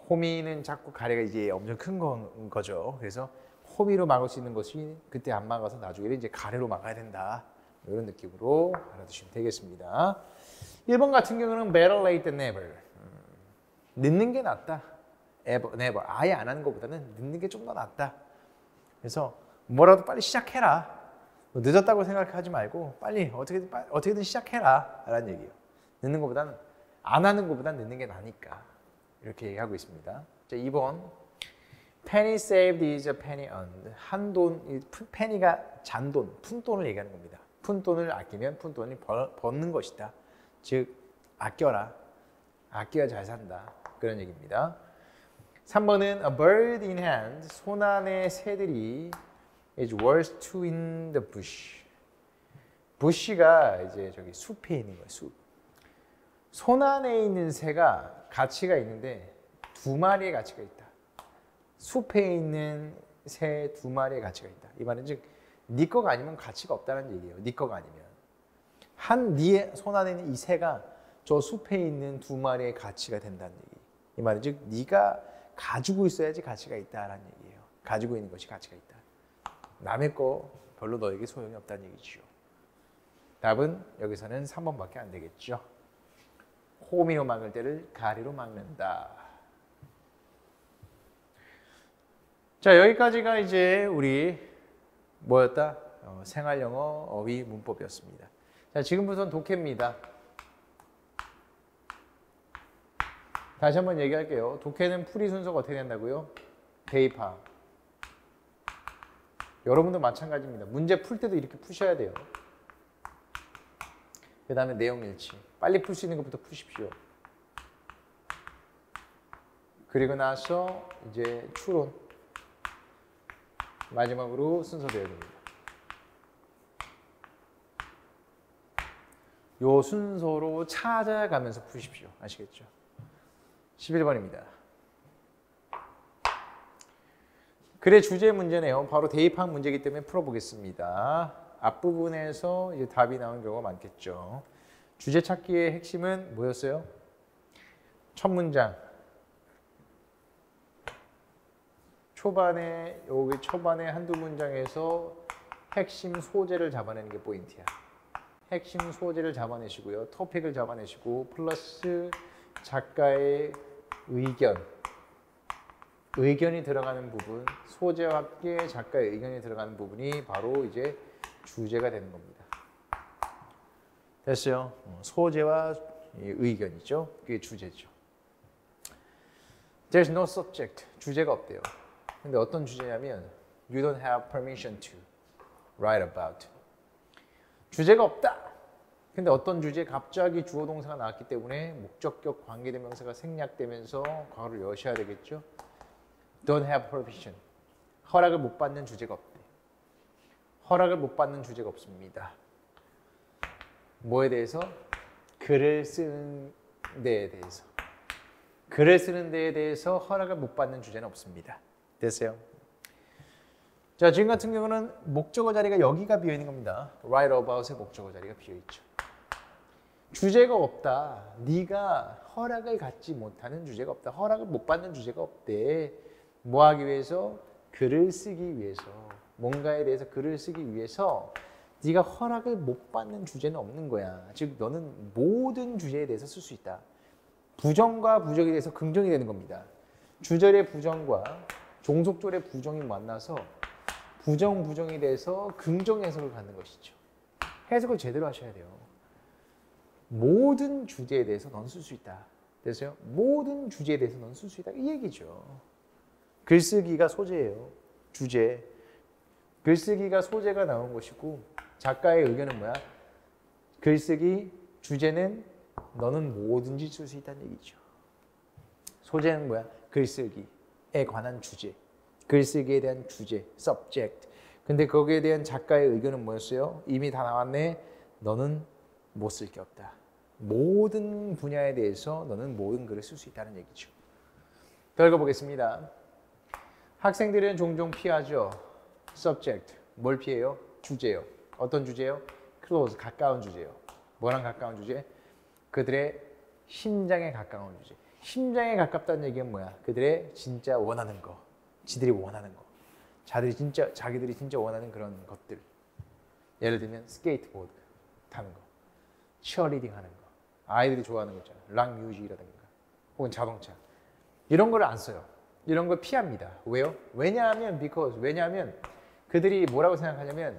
호미는 작고 가래가 이제 엄청 큰 거죠. 그래서 호미로 막을 수 있는 것이 그때 안 막아서 나중에 이제 가래로 막아야 된다. 이런 느낌으로 알아두시면 되겠습니다. 1번 같은 경우는 better late than never. 늦는 게 낫다. never. 아예 안 하는 것보다는 늦는 게 좀 더 낫다. 그래서 뭐라도 빨리 시작해라. 늦었다고 생각하지 말고 빨리 어떻게든 시작해라. 라는 얘기예요. 늦는 것보다는 안 하는 것보다는 늦는 게 나니까. 이렇게 얘기하고 있습니다. 자, 2번. penny saved is a penny earned. 한돈, penny가 잔돈, 푼돈을 얘기하는 겁니다. 푼돈을 아끼면 푼돈이 버는 것이다. 즉 아껴라. 아껴야 잘 산다. 그런 얘기입니다. 3번은 a bird in hand. 손 안에 새들이 is worth two in the bush. bush가 이제 저기 숲에 있는 거예요. 숲. 손 안에 있는 새가 가치가 있는데 2마리의 가치가 있다. 숲에 있는 새 2마리의 가치가 있다. 이 말은 즉 네 거가 아니면 가치가 없다는 얘기예요. 네 거가 아니면. 네 손 안에 있는 이 새가 저 숲에 있는 2마리의 가치가 된다는 얘기. 이 말은 즉 네가 가지고 있어야지 가치가 있다라는 얘기예요. 가지고 있는 것이 가치가 있다. 남의 거 별로 너에게 소용이 없다는 얘기죠. 답은 여기서는 3번밖에 안 되겠죠. 호미로 막을 때를 가리로 막는다. 자, 여기까지가 이제 우리 뭐였다? 생활영어 어휘 문법이었습니다. 자, 지금부터는 독해입니다. 다시 한번 얘기할게요. 독해는 풀이 순서가 어떻게 된다고요? 대입하. 여러분도 마찬가지입니다. 문제 풀 때도 이렇게 푸셔야 돼요. 그 다음에 내용 일치. 빨리 풀 수 있는 것부터 푸십시오. 그리고 나서 이제 추론. 마지막으로 순서 되어야 됩니다. 요 순서로 찾아가면서 푸십시오. 아시겠죠? 11번입니다. 글의 주제 문제네요. 바로 대입학 문제이기 때문에 풀어보겠습니다. 앞부분에서 이제 답이 나오는 경우가 많겠죠. 주제 찾기의 핵심은 뭐였어요? 첫 문장. 여기 초반에 한두 문장에서 핵심 소재를 잡아내는 게 포인트야. 핵심 소재를 잡아내시고요. 토픽을 잡아내시고 플러스 작가의 의견이 들어가는 부분, 소재와 함께 작가의 의견이 들어가는 부분이 바로 이제 주제가 되는 겁니다. 됐어요? 소재와 의견이죠. 그게 주제죠. There's no subject. 주제가 없대요. 근데 어떤 주제냐면 You don't have permission to write about. 주제가 없다. 근데 어떤 주제에 갑자기 주어 동사가 나왔기 때문에 목적격 관계대명사가 생략되면서 과거를 여셔야 되겠죠. Don't have permission. 허락을 못 받는 주제가 없대. 허락을 못 받는 주제가 없습니다. 뭐에 대해서? 글을 쓰는 데에 대해서. 글을 쓰는 데에 대해서 허락을 못 받는 주제는 없습니다. 됐어요? 자, 지금 같은 경우는 목적어 자리가 여기가 비어있는 겁니다. Write about의 목적어 자리가 비어있죠. 주제가 없다. 네가 허락을 갖지 못하는 주제가 없다. 허락을 못 받는 주제가 없대. 뭐 하기 위해서? 글을 쓰기 위해서. 뭔가에 대해서 글을 쓰기 위해서 네가 허락을 못 받는 주제는 없는 거야. 즉 너는 모든 주제에 대해서 쓸 수 있다. 부정과 부정에 대해서 긍정이 되는 겁니다. 주절의 부정과 종속절의 부정이 만나서 부정에 대해서 긍정 해석을 갖는 것이죠. 해석을 제대로 하셔야 돼요. 모든 주제에 대해서 넌 쓸 수 있다. 그래서요. 모든 주제에 대해서 넌 쓸 수 있다. 이 얘기죠. 글쓰기가 소재예요. 주제. 글쓰기가 소재가 나온 것이고 작가의 의견은 뭐야? 글쓰기 주제는 너는 뭐든지 쓸 수 있다는 얘기죠. 소재는 뭐야? 글쓰기에 관한 주제. 글쓰기에 대한 주제, subject. 근데 거기에 대한 작가의 의견은 뭐였어요? 이미 다 나왔네. 너는 못 쓸 게 없다. 모든 분야에 대해서 너는 모든 글을 쓸 수 있다는 얘기죠. 더 읽어보겠습니다. 학생들은 종종 피하죠. subject. 뭘 피해요? 주제요. 어떤 주제요? close. 가까운 주제요. 뭐랑 가까운 주제? 그들의 심장에 가까운 주제. 심장에 가깝다는 얘기는 뭐야? 그들의 진짜 원하는 거. 지들이 원하는 거. 자기들이 진짜 원하는 그런 것들. 예를 들면 스케이트보드 타는 거. 치어리딩 하는 거. 아이들이 좋아하는 거 있잖아. 락 뮤직이라든가. 혹은 자동차. 이런 걸 안 써요. 이런 걸 피합니다. 왜요? 왜냐하면 왜냐하면 그들이 뭐라고 생각하냐면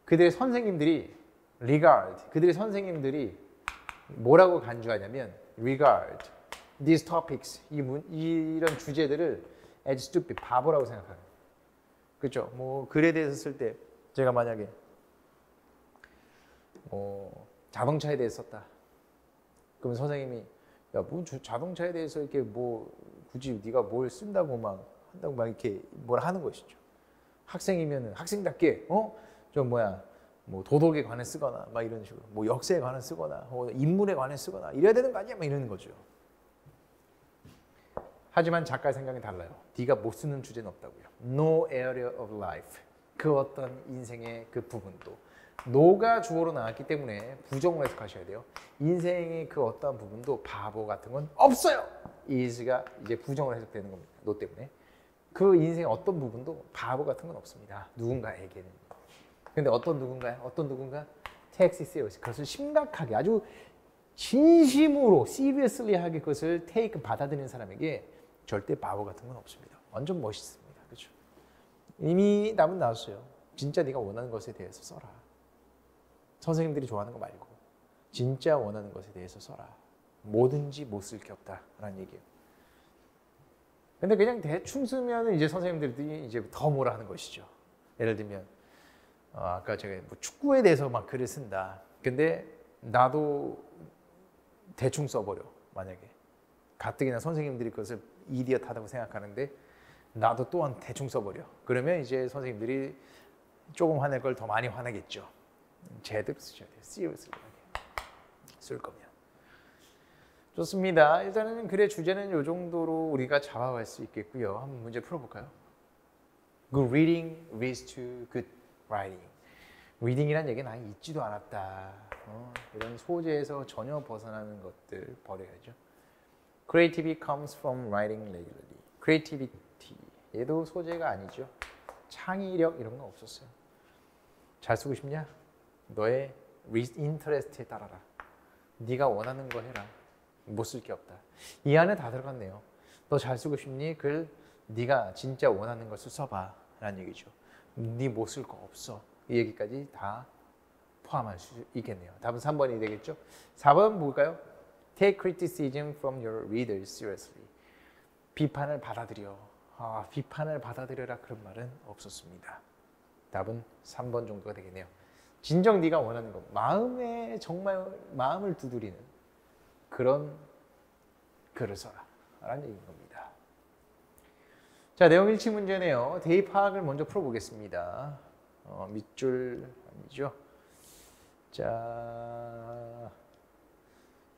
그들의 선생님들이 그들의 선생님들이 뭐라고 간주하냐면 regard these topics 이런 주제들을 as stupid 바보라고 생각하는. 그렇죠? 뭐 글에 대해서 쓸 때 제가 만약에 자동차에 대해서 썼다. 그럼 선생님이 야, 뭐 자동차에 대해서 이렇게 뭐 굳이 네가 뭘 쓴다고 막 한다고 막 이렇게 뭘 하는 것이죠. 학생이면은 학생답게 뭐 도덕에 관해 쓰거나 막 이런 식으로 뭐 역사에 관해 쓰거나 인물에 관해 쓰거나 이래야 되는 거 아니야? 막 이러는 거죠. 하지만 작가의 생각이 달라요. 네가 못 쓰는 주제는 없다고요. No area of life. 그 어떤 인생의 그 부분도 no가 주어로 나왔기 때문에 부정으로 해석하셔야 돼요. 인생의 그 어떤 부분도 바보 같은 건 없어요. is가 이제 부정으로 해석되는 겁니다. no 때문에. 그 인생의 어떤 부분도 바보 같은 건 없습니다. 누군가에게는. 근데 어떤 누군가 takes it serious. 그것을 심각하게 아주 진심으로 seriously하게 그것을 take 받아들이는 사람에게 절대 바보 같은 건 없습니다. 완전 멋있습니다. 그렇죠? 이미 답은 나왔어요. 진짜 네가 원하는 것에 대해서 써라. 선생님들이 좋아하는 거 말고 진짜 원하는 것에 대해서 써라. 뭐든지 못 쓸 게 없다라는 얘기예요. 근데 그냥 대충 쓰면 이제 선생님들이 이제 더 뭐라 하는 것이죠. 예를 들면 아까 제가 뭐 축구에 대해서 막 글을 쓴다. 근데 나도 대충 써버려. 만약에 가뜩이나 선생님들이 그것을 이디엇하다고 생각하는데 나도 또한 대충 써버려. 그러면 이제 선생님들이 조금 화낼 걸 더 많이 화내겠죠. 제대로 쓰셔야 돼요. seriously 쓸 거면. 좋습니다. 일단은 글의 주제는 이 정도로 우리가 잡아갈 수 있겠고요. 한번 문제 풀어볼까요? Good reading leads to good writing. reading이란 얘기는 아예 있지도 않았다. 이런 소재에서 전혀 벗어나는 것들 버려야죠. Creativity comes from writing regularly. Creativity. 얘도 소재가 아니죠. 창의력 이런 거 없었어요. 잘 쓰고 싶냐? 너의 인터레스트에 따라라. 네가 원하는 거 해라. 못 쓸 게 없다. 이 안에 다 들어갔네요. 너 잘 쓰고 싶니? 글 네가 진짜 원하는 것을 써봐 라는 얘기죠. 네 못 쓸 거 없어. 이 얘기까지 다 포함할 수 있겠네요. 답은 3번이 되겠죠. 4번 볼까요? Take criticism from your readers seriously. 비판을 받아들여. 비판을 받아들여라 그런 말은 없었습니다. 답은 3번 정도가 되겠네요. 진정 네가 원하는 것, 마음에 정말 마음을 두드리는 그런 글을 써라 라는 얘기인 겁니다. 자, 내용 일치 문제네요. 대입 파악을 먼저 풀어보겠습니다. 밑줄 아니죠. 자,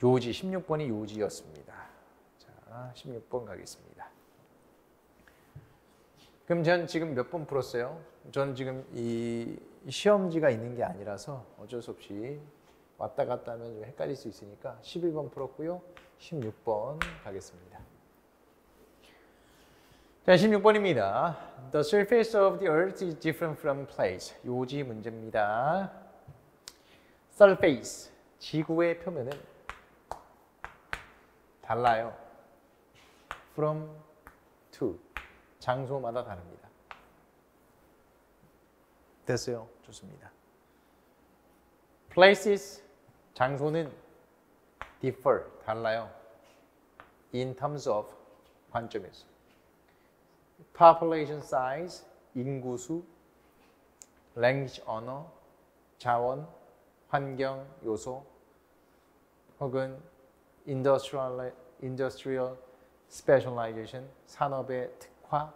요지 16번이 요지였습니다. 자, 16번 가겠습니다. 그럼 전 지금 몇 번 풀었어요? 저는 지금 이 시험지가 있는 게 아니라서 어쩔 수 없이 왔다 갔다 하면 좀 헷갈릴 수 있으니까 11번 풀었고요. 16번 가겠습니다. 자, 16번입니다. The surface of the earth is different from place. 요지 문제입니다. surface, 지구의 표면은 달라요. from to, 장소마다 다릅니다. 됐어요? 좋습니다. places, 장소는 differ, 달라요. in terms of, 관점에서. population size, 인구수, language, 언어, 자원, 환경, 요소, 혹은 industrial specialization, 산업의 특화,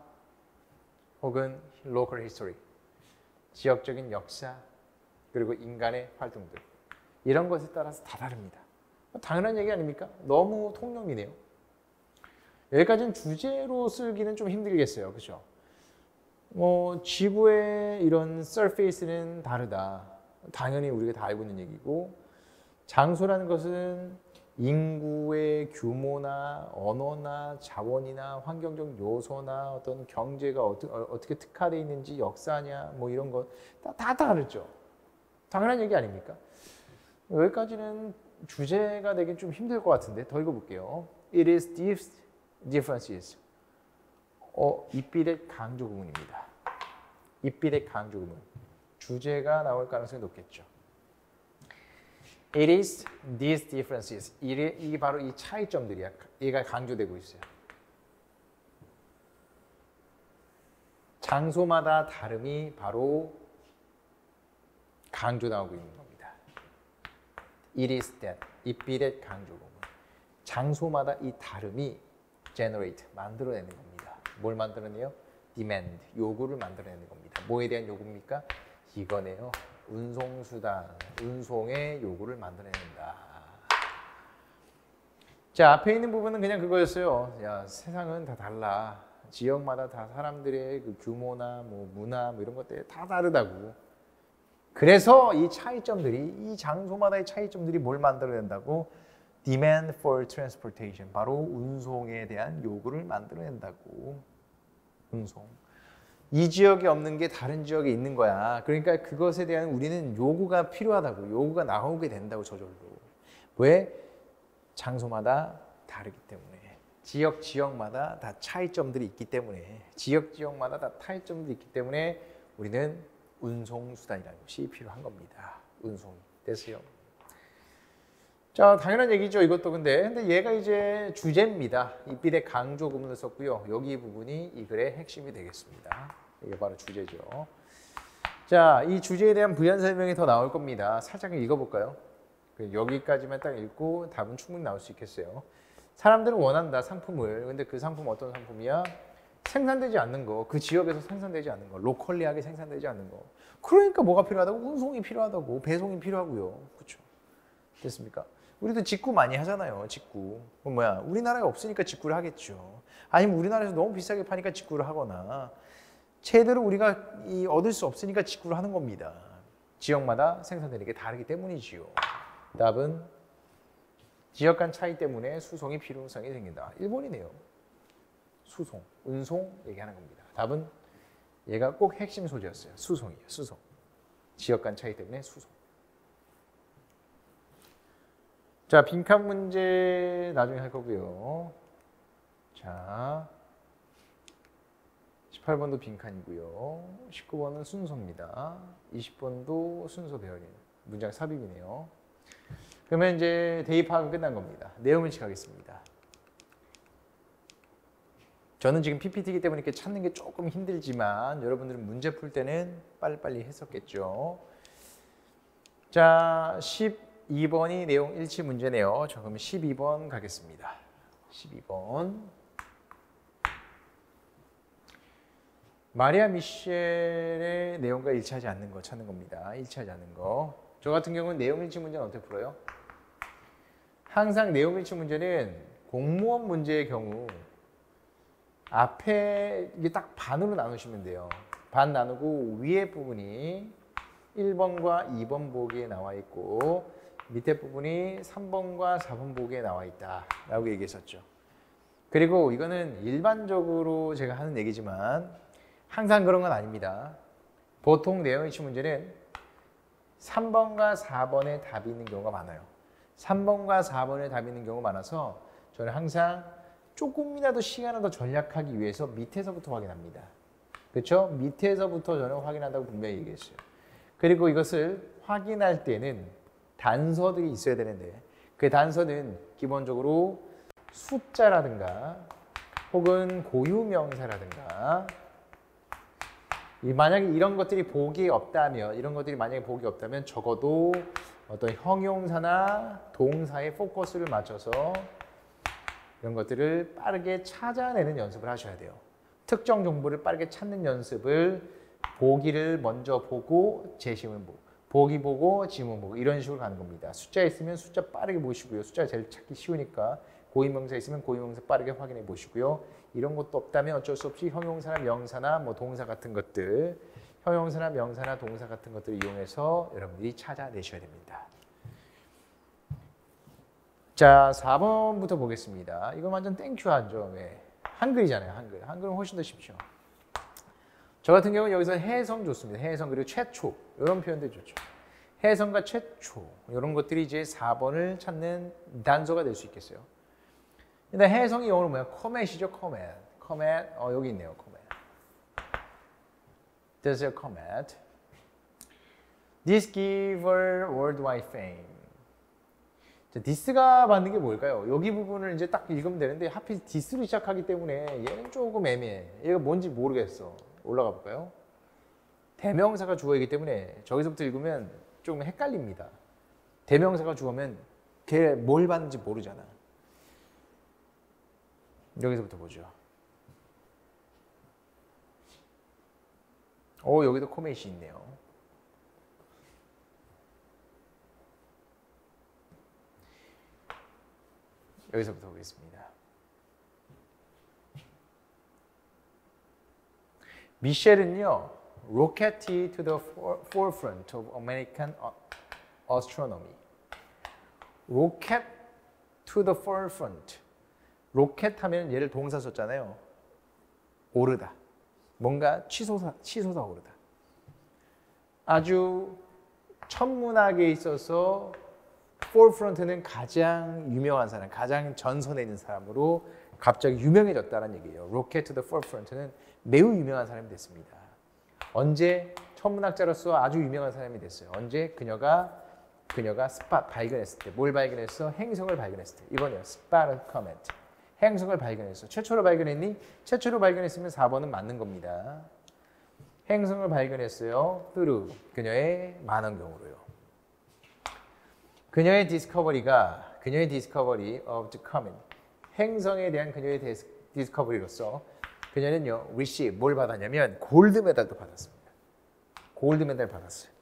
혹은 local history, 지역적인 역사, 그리고 인간의 활동들. 이런 것에 따라서 다 다릅니다. 당연한 얘기 아닙니까? 너무 통념이네요. 여기까지는 주제로 쓰기는 좀 힘들겠어요. 그렇죠? 지구의 이런 surface는 다르다. 당연히 우리가 다 알고 있는 얘기고, 장소라는 것은 인구의 규모나 언어나 자원이나 환경적 요소나 어떤 경제가 어떻게 특화되어 있는지, 역사냐 뭐 이런 것 다 다르죠. 당연한 얘기 아닙니까? 여기까지는 주제가 되긴 좀 힘들 것 같은데 더 읽어볼게요. It is these differences. 이필의 강조 구문입니다. 이필의 강조 구문. 주제가 나올 가능성이 높겠죠. It is these differences. 이게 바로 이 차이점들이야. 얘가 강조되고 있어요. 장소마다 다름이 바로 강조나오고 있는 겁니다. It is that. 이필의 강조 구문. 장소마다 이 다름이 generate, 만들어내는 겁니다. 뭘 만들어내요? demand, 요구를 만들어내는 겁니다. 뭐에 대한 요구입니까? 이거네요. 운송수단, 운송의 요구를 만들어낸다. 자, 앞에 있는 부분은 그냥 그거였어요. 야, 세상은 다 달라. 지역마다 다 사람들의 그 규모나 뭐 문화 뭐 이런 것들이 다 다르다고. 그래서 이 차이점들이, 이 장소마다의 차이점들이 뭘 만들어낸다고? Demand for transportation, 바로 운송에 대한 요구를 만들어낸다고. 운송. 이 지역에 없는 게 다른 지역에 있는 거야. 그러니까 그것에 대한 우리는 요구가 필요하다고. 요구가 나오게 된다고, 저절로. 왜? 장소마다 다르기 때문에. 지역마다 다 차이점들이 있기 때문에. 지역마다 다 차이점들이 있기 때문에 우리는 운송수단이라는 것이 필요한 겁니다. 운송이. 됐어요? 자, 당연한 얘기죠. 이것도 근데 얘가 이제 주제입니다. 이 필의 강조 구문을 썼고요. 여기 부분이 이 글의 핵심이 되겠습니다. 이게 바로 주제죠. 자, 이 주제에 대한 부연 설명이 더 나올 겁니다. 살짝 읽어볼까요? 여기까지만 딱 읽고 답은 충분히 나올 수 있겠어요. 사람들은 원한다, 상품을. 근데 그 상품 어떤 상품이야? 생산되지 않는 거, 그 지역에서 생산되지 않는 거, 로컬리하게 생산되지 않는 거. 그러니까 뭐가 필요하다고? 운송이 필요하다고, 배송이 필요하고요. 그렇죠? 됐습니까? 우리도 직구 많이 하잖아요. 직구. 우리나라에 없으니까 직구를 하겠죠. 아니면 우리나라에서 너무 비싸게 파니까 직구를 하거나, 제대로 우리가 얻을 수 없으니까 직구를 하는 겁니다. 지역마다 생산되는 게 다르기 때문이지요. 답은 지역 간 차이 때문에 수송이 필요성이 생긴다. 1번이네요. 수송, 운송 얘기하는 겁니다. 답은 얘가 꼭 핵심 소재였어요. 수송이에요. 수송. 지역 간 차이 때문에 수송. 자, 빈칸 문제 나중에 할 거고요. 자, 18번도 빈칸이고요. 19번은 순서입니다. 20번도 순서 배열이에요. 문장 삽입이네요. 그러면 이제 대입하면 끝난 겁니다. 내용을 칙하겠습니다. 저는 지금 PPT이기 때문에 이렇게 찾는 게 조금 힘들지만 여러분들은 문제 풀 때는 빨리빨리 했었겠죠. 자, 12번이 내용 일치 문제네요. 자, 그러면 12번 가겠습니다. 12번. 마리아 미셸의 내용과 일치하지 않는 거 찾는 겁니다. 일치하지 않는 거. 저 같은 경우는 내용 일치 문제는 어떻게 풀어요? 항상 내용 일치 문제는 공무원 문제의 경우 앞에 이게 딱 반으로 나누시면 돼요. 반 나누고 위에 부분이 1번과 2번 보기에 나와 있고 밑에 부분이 3번과 4번 보기에 나와 있다라고 얘기했었죠. 그리고 이거는 일반적으로 제가 하는 얘기지만 항상 그런 건 아닙니다. 보통 내용이치 문제는 3번과 4번에 답이 있는 경우가 많아요. 3번과 4번에 답이 있는 경우가 많아서 저는 항상 조금이라도 시간을 더 절약하기 위해서 밑에서부터 확인합니다. 그렇죠? 밑에서부터 저는 확인한다고 분명히 얘기했어요. 그리고 이것을 확인할 때는 단서들이 있어야 되는데 그 단서는 기본적으로 숫자라든가 혹은 고유명사라든가 만약에 이런 것들이 보기에 없다면 적어도 어떤 형용사나 동사의 포커스를 맞춰서 이런 것들을 빠르게 찾아내는 연습을 하셔야 돼요. 특정 정보를 빠르게 찾는 연습을 보기를 먼저 보고 재심을 보고 보기 보고 지문 보고 이런 식으로 가는 겁니다. 숫자 있으면 숫자 빠르게 보시고요. 숫자가 제일 찾기 쉬우니까 고유명사 있으면 고유명사 빠르게 확인해 보시고요. 이런 것도 없다면 어쩔 수 없이 형용사나 명사나 뭐 동사 같은 것들 형용사나 명사나 동사 같은 것들을 이용해서 여러분들이 찾아내셔야 됩니다. 자, 4번부터 보겠습니다. 이거 완전 땡큐 하죠. 왜? 한글이잖아요. 한글은 훨씬 더 쉽죠. 저 같은 경우는 여기서 해성 좋습니다. 해성 그리고 최초 이런 표현들 좋죠. 해성과 최초 이런 것들이 이제 4번을 찾는 단서가 될 수 있겠어요. 근데 해성이 영어로 뭐야? comet이죠. comet. 여기 있네요. comet. There's a comet. This give her worldwide fame. 자, this가 받는 게 뭘까요? 여기 부분을 이제 딱 읽으면 되는데 하필 this로 시작하기 때문에 얘는 조금 애매해. 얘가 뭔지 모르겠어. 올라가 볼까요? 대명사가 주어이기 때문에 저기서부터 읽으면 좀 헷갈립니다. 대명사가 주어면 걔 뭘 받는지 모르잖아. 여기서부터 보죠. 여기도 코멧이 있네요. 여기서부터 보겠습니다. 미셸은요, rocket to the forefront of American astronomy. rocket to the forefront. 로켓 하면 얘를 동사 썼잖아요. 오르다. 뭔가 치솟아 오르다. 아주 천문학에 있어서 forefront는 가장 유명한 사람, 가장 전선에 있는 사람으로 갑자기 유명해졌다는 얘기예요. rocket to the forefront는 매우 유명한 사람이 됐습니다. 언제 천문학자로서 아주 유명한 사람이 됐어요. 언제 그녀가 스팟 발견했을 때. 뭘 발견했어? 행성을 발견했을 때. 이번이요. 스팟 코메트. 행성을 발견했어. 최초로 발견했니? 최초로 발견했으면 4번은 맞는 겁니다. 행성을 발견했어요. through. 그녀의 만원경으로요. 그녀의 디스커버리 of the comet. 행성에 대한 그녀의 디스커버리로서 그녀는요, receive. 뭘 받았냐면 골드 메달도 받았습니다. 골드 메달 받았어요.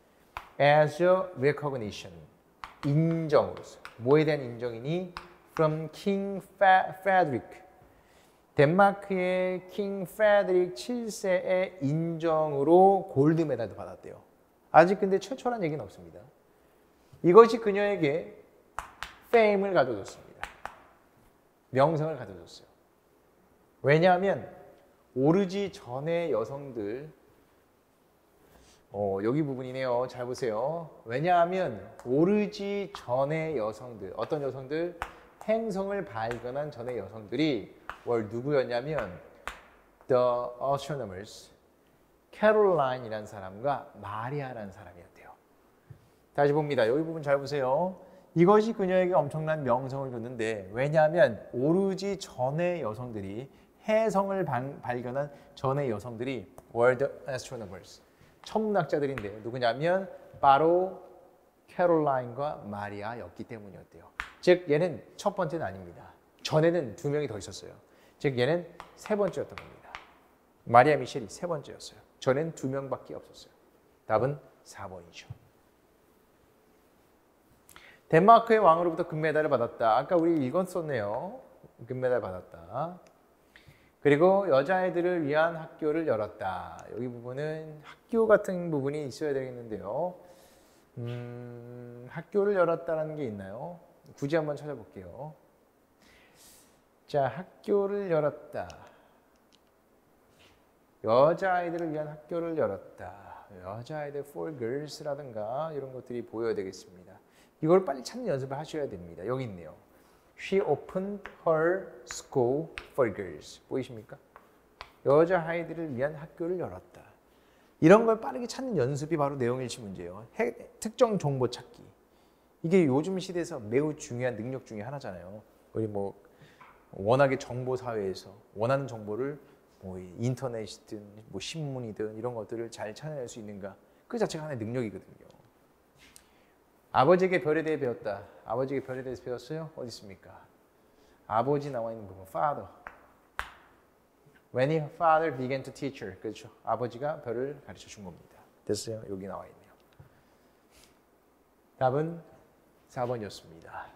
As a recognition. 인정으로서. 뭐에 대한 인정이니? From King Frederick. 덴마크의 킹 프레드릭 7세의 인정으로 골드 메달도 받았대요. 아직 근데 최초란 얘기는 없습니다. 이것이 그녀에게 fame을 가져줬습니다. 명성을 가져줬어요. 왜냐하면 오르지 전의 여성들 여기 부분이네요. 잘 보세요. 왜냐하면 오르지 전의 여성들, 어떤 여성들? 행성을 발견한 전의 여성들이 누구였냐면 The Astronomers, 캐롤라인이라는 사람과 마리아라는 사람이었대요. 다시 봅니다. 여기 부분 잘 보세요. 이것이 그녀에게 엄청난 명성을 줬는데 왜냐하면 오르지 전의 여성들이 해성을 발견한 전의 여성들이 World Astronomers, 천문학자들인데 누구냐면 바로 캐롤라인과 마리아였기 때문이었대요. 즉 얘는 첫 번째는 아닙니다. 전에는 2명이 더 있었어요. 즉 얘는 3번째였던 겁니다. 마리아 미셸이 3번째였어요. 전에는 2명밖에 없었어요. 답은 4번이죠. 덴마크의 왕으로부터 금메달을 받았다. 아까 우리 이건 썼네요. 금메달 받았다. 그리고 여자애들을 위한 학교를 열었다. 여기 부분은 학교 같은 부분이 있어야 되겠는데요. 학교를 열었다라는 게 있나요? 굳이 한번 찾아볼게요. 자, 학교를 열었다. 여자아이들을 위한 학교를 열었다. 여자아이들 for girls라든가 이런 것들이 보여야 되겠습니다. 이걸 빨리 찾는 연습을 하셔야 됩니다. 여기 있네요. She opened her school for girls. 보이십니까? 여자아이들을 위한 학교를 열었다. 이런 걸 빠르게 찾는 연습이 바로 내용일치 문제예요. 특정 정보 찾기. 이게 요즘 시대에서 매우 중요한 능력 중에 하나잖아요. 우리 뭐 워낙에 정보 사회에서 원하는 정보를 뭐 인터넷이든 뭐 신문이든 이런 것들을 잘 찾아낼 수 있는가, 그 자체가 하나의 능력이거든요. 아버지에게 별에 대해 배웠다. 아버지에게 별에 대해서 배웠어요? 어디 있습니까? 아버지 나와 있는 부분, father. When his father began to teach her. 그렇죠. 아버지가 별을 가르쳐 준 겁니다. 됐어요? 여기 나와 있네요. 답은 4번이었습니다.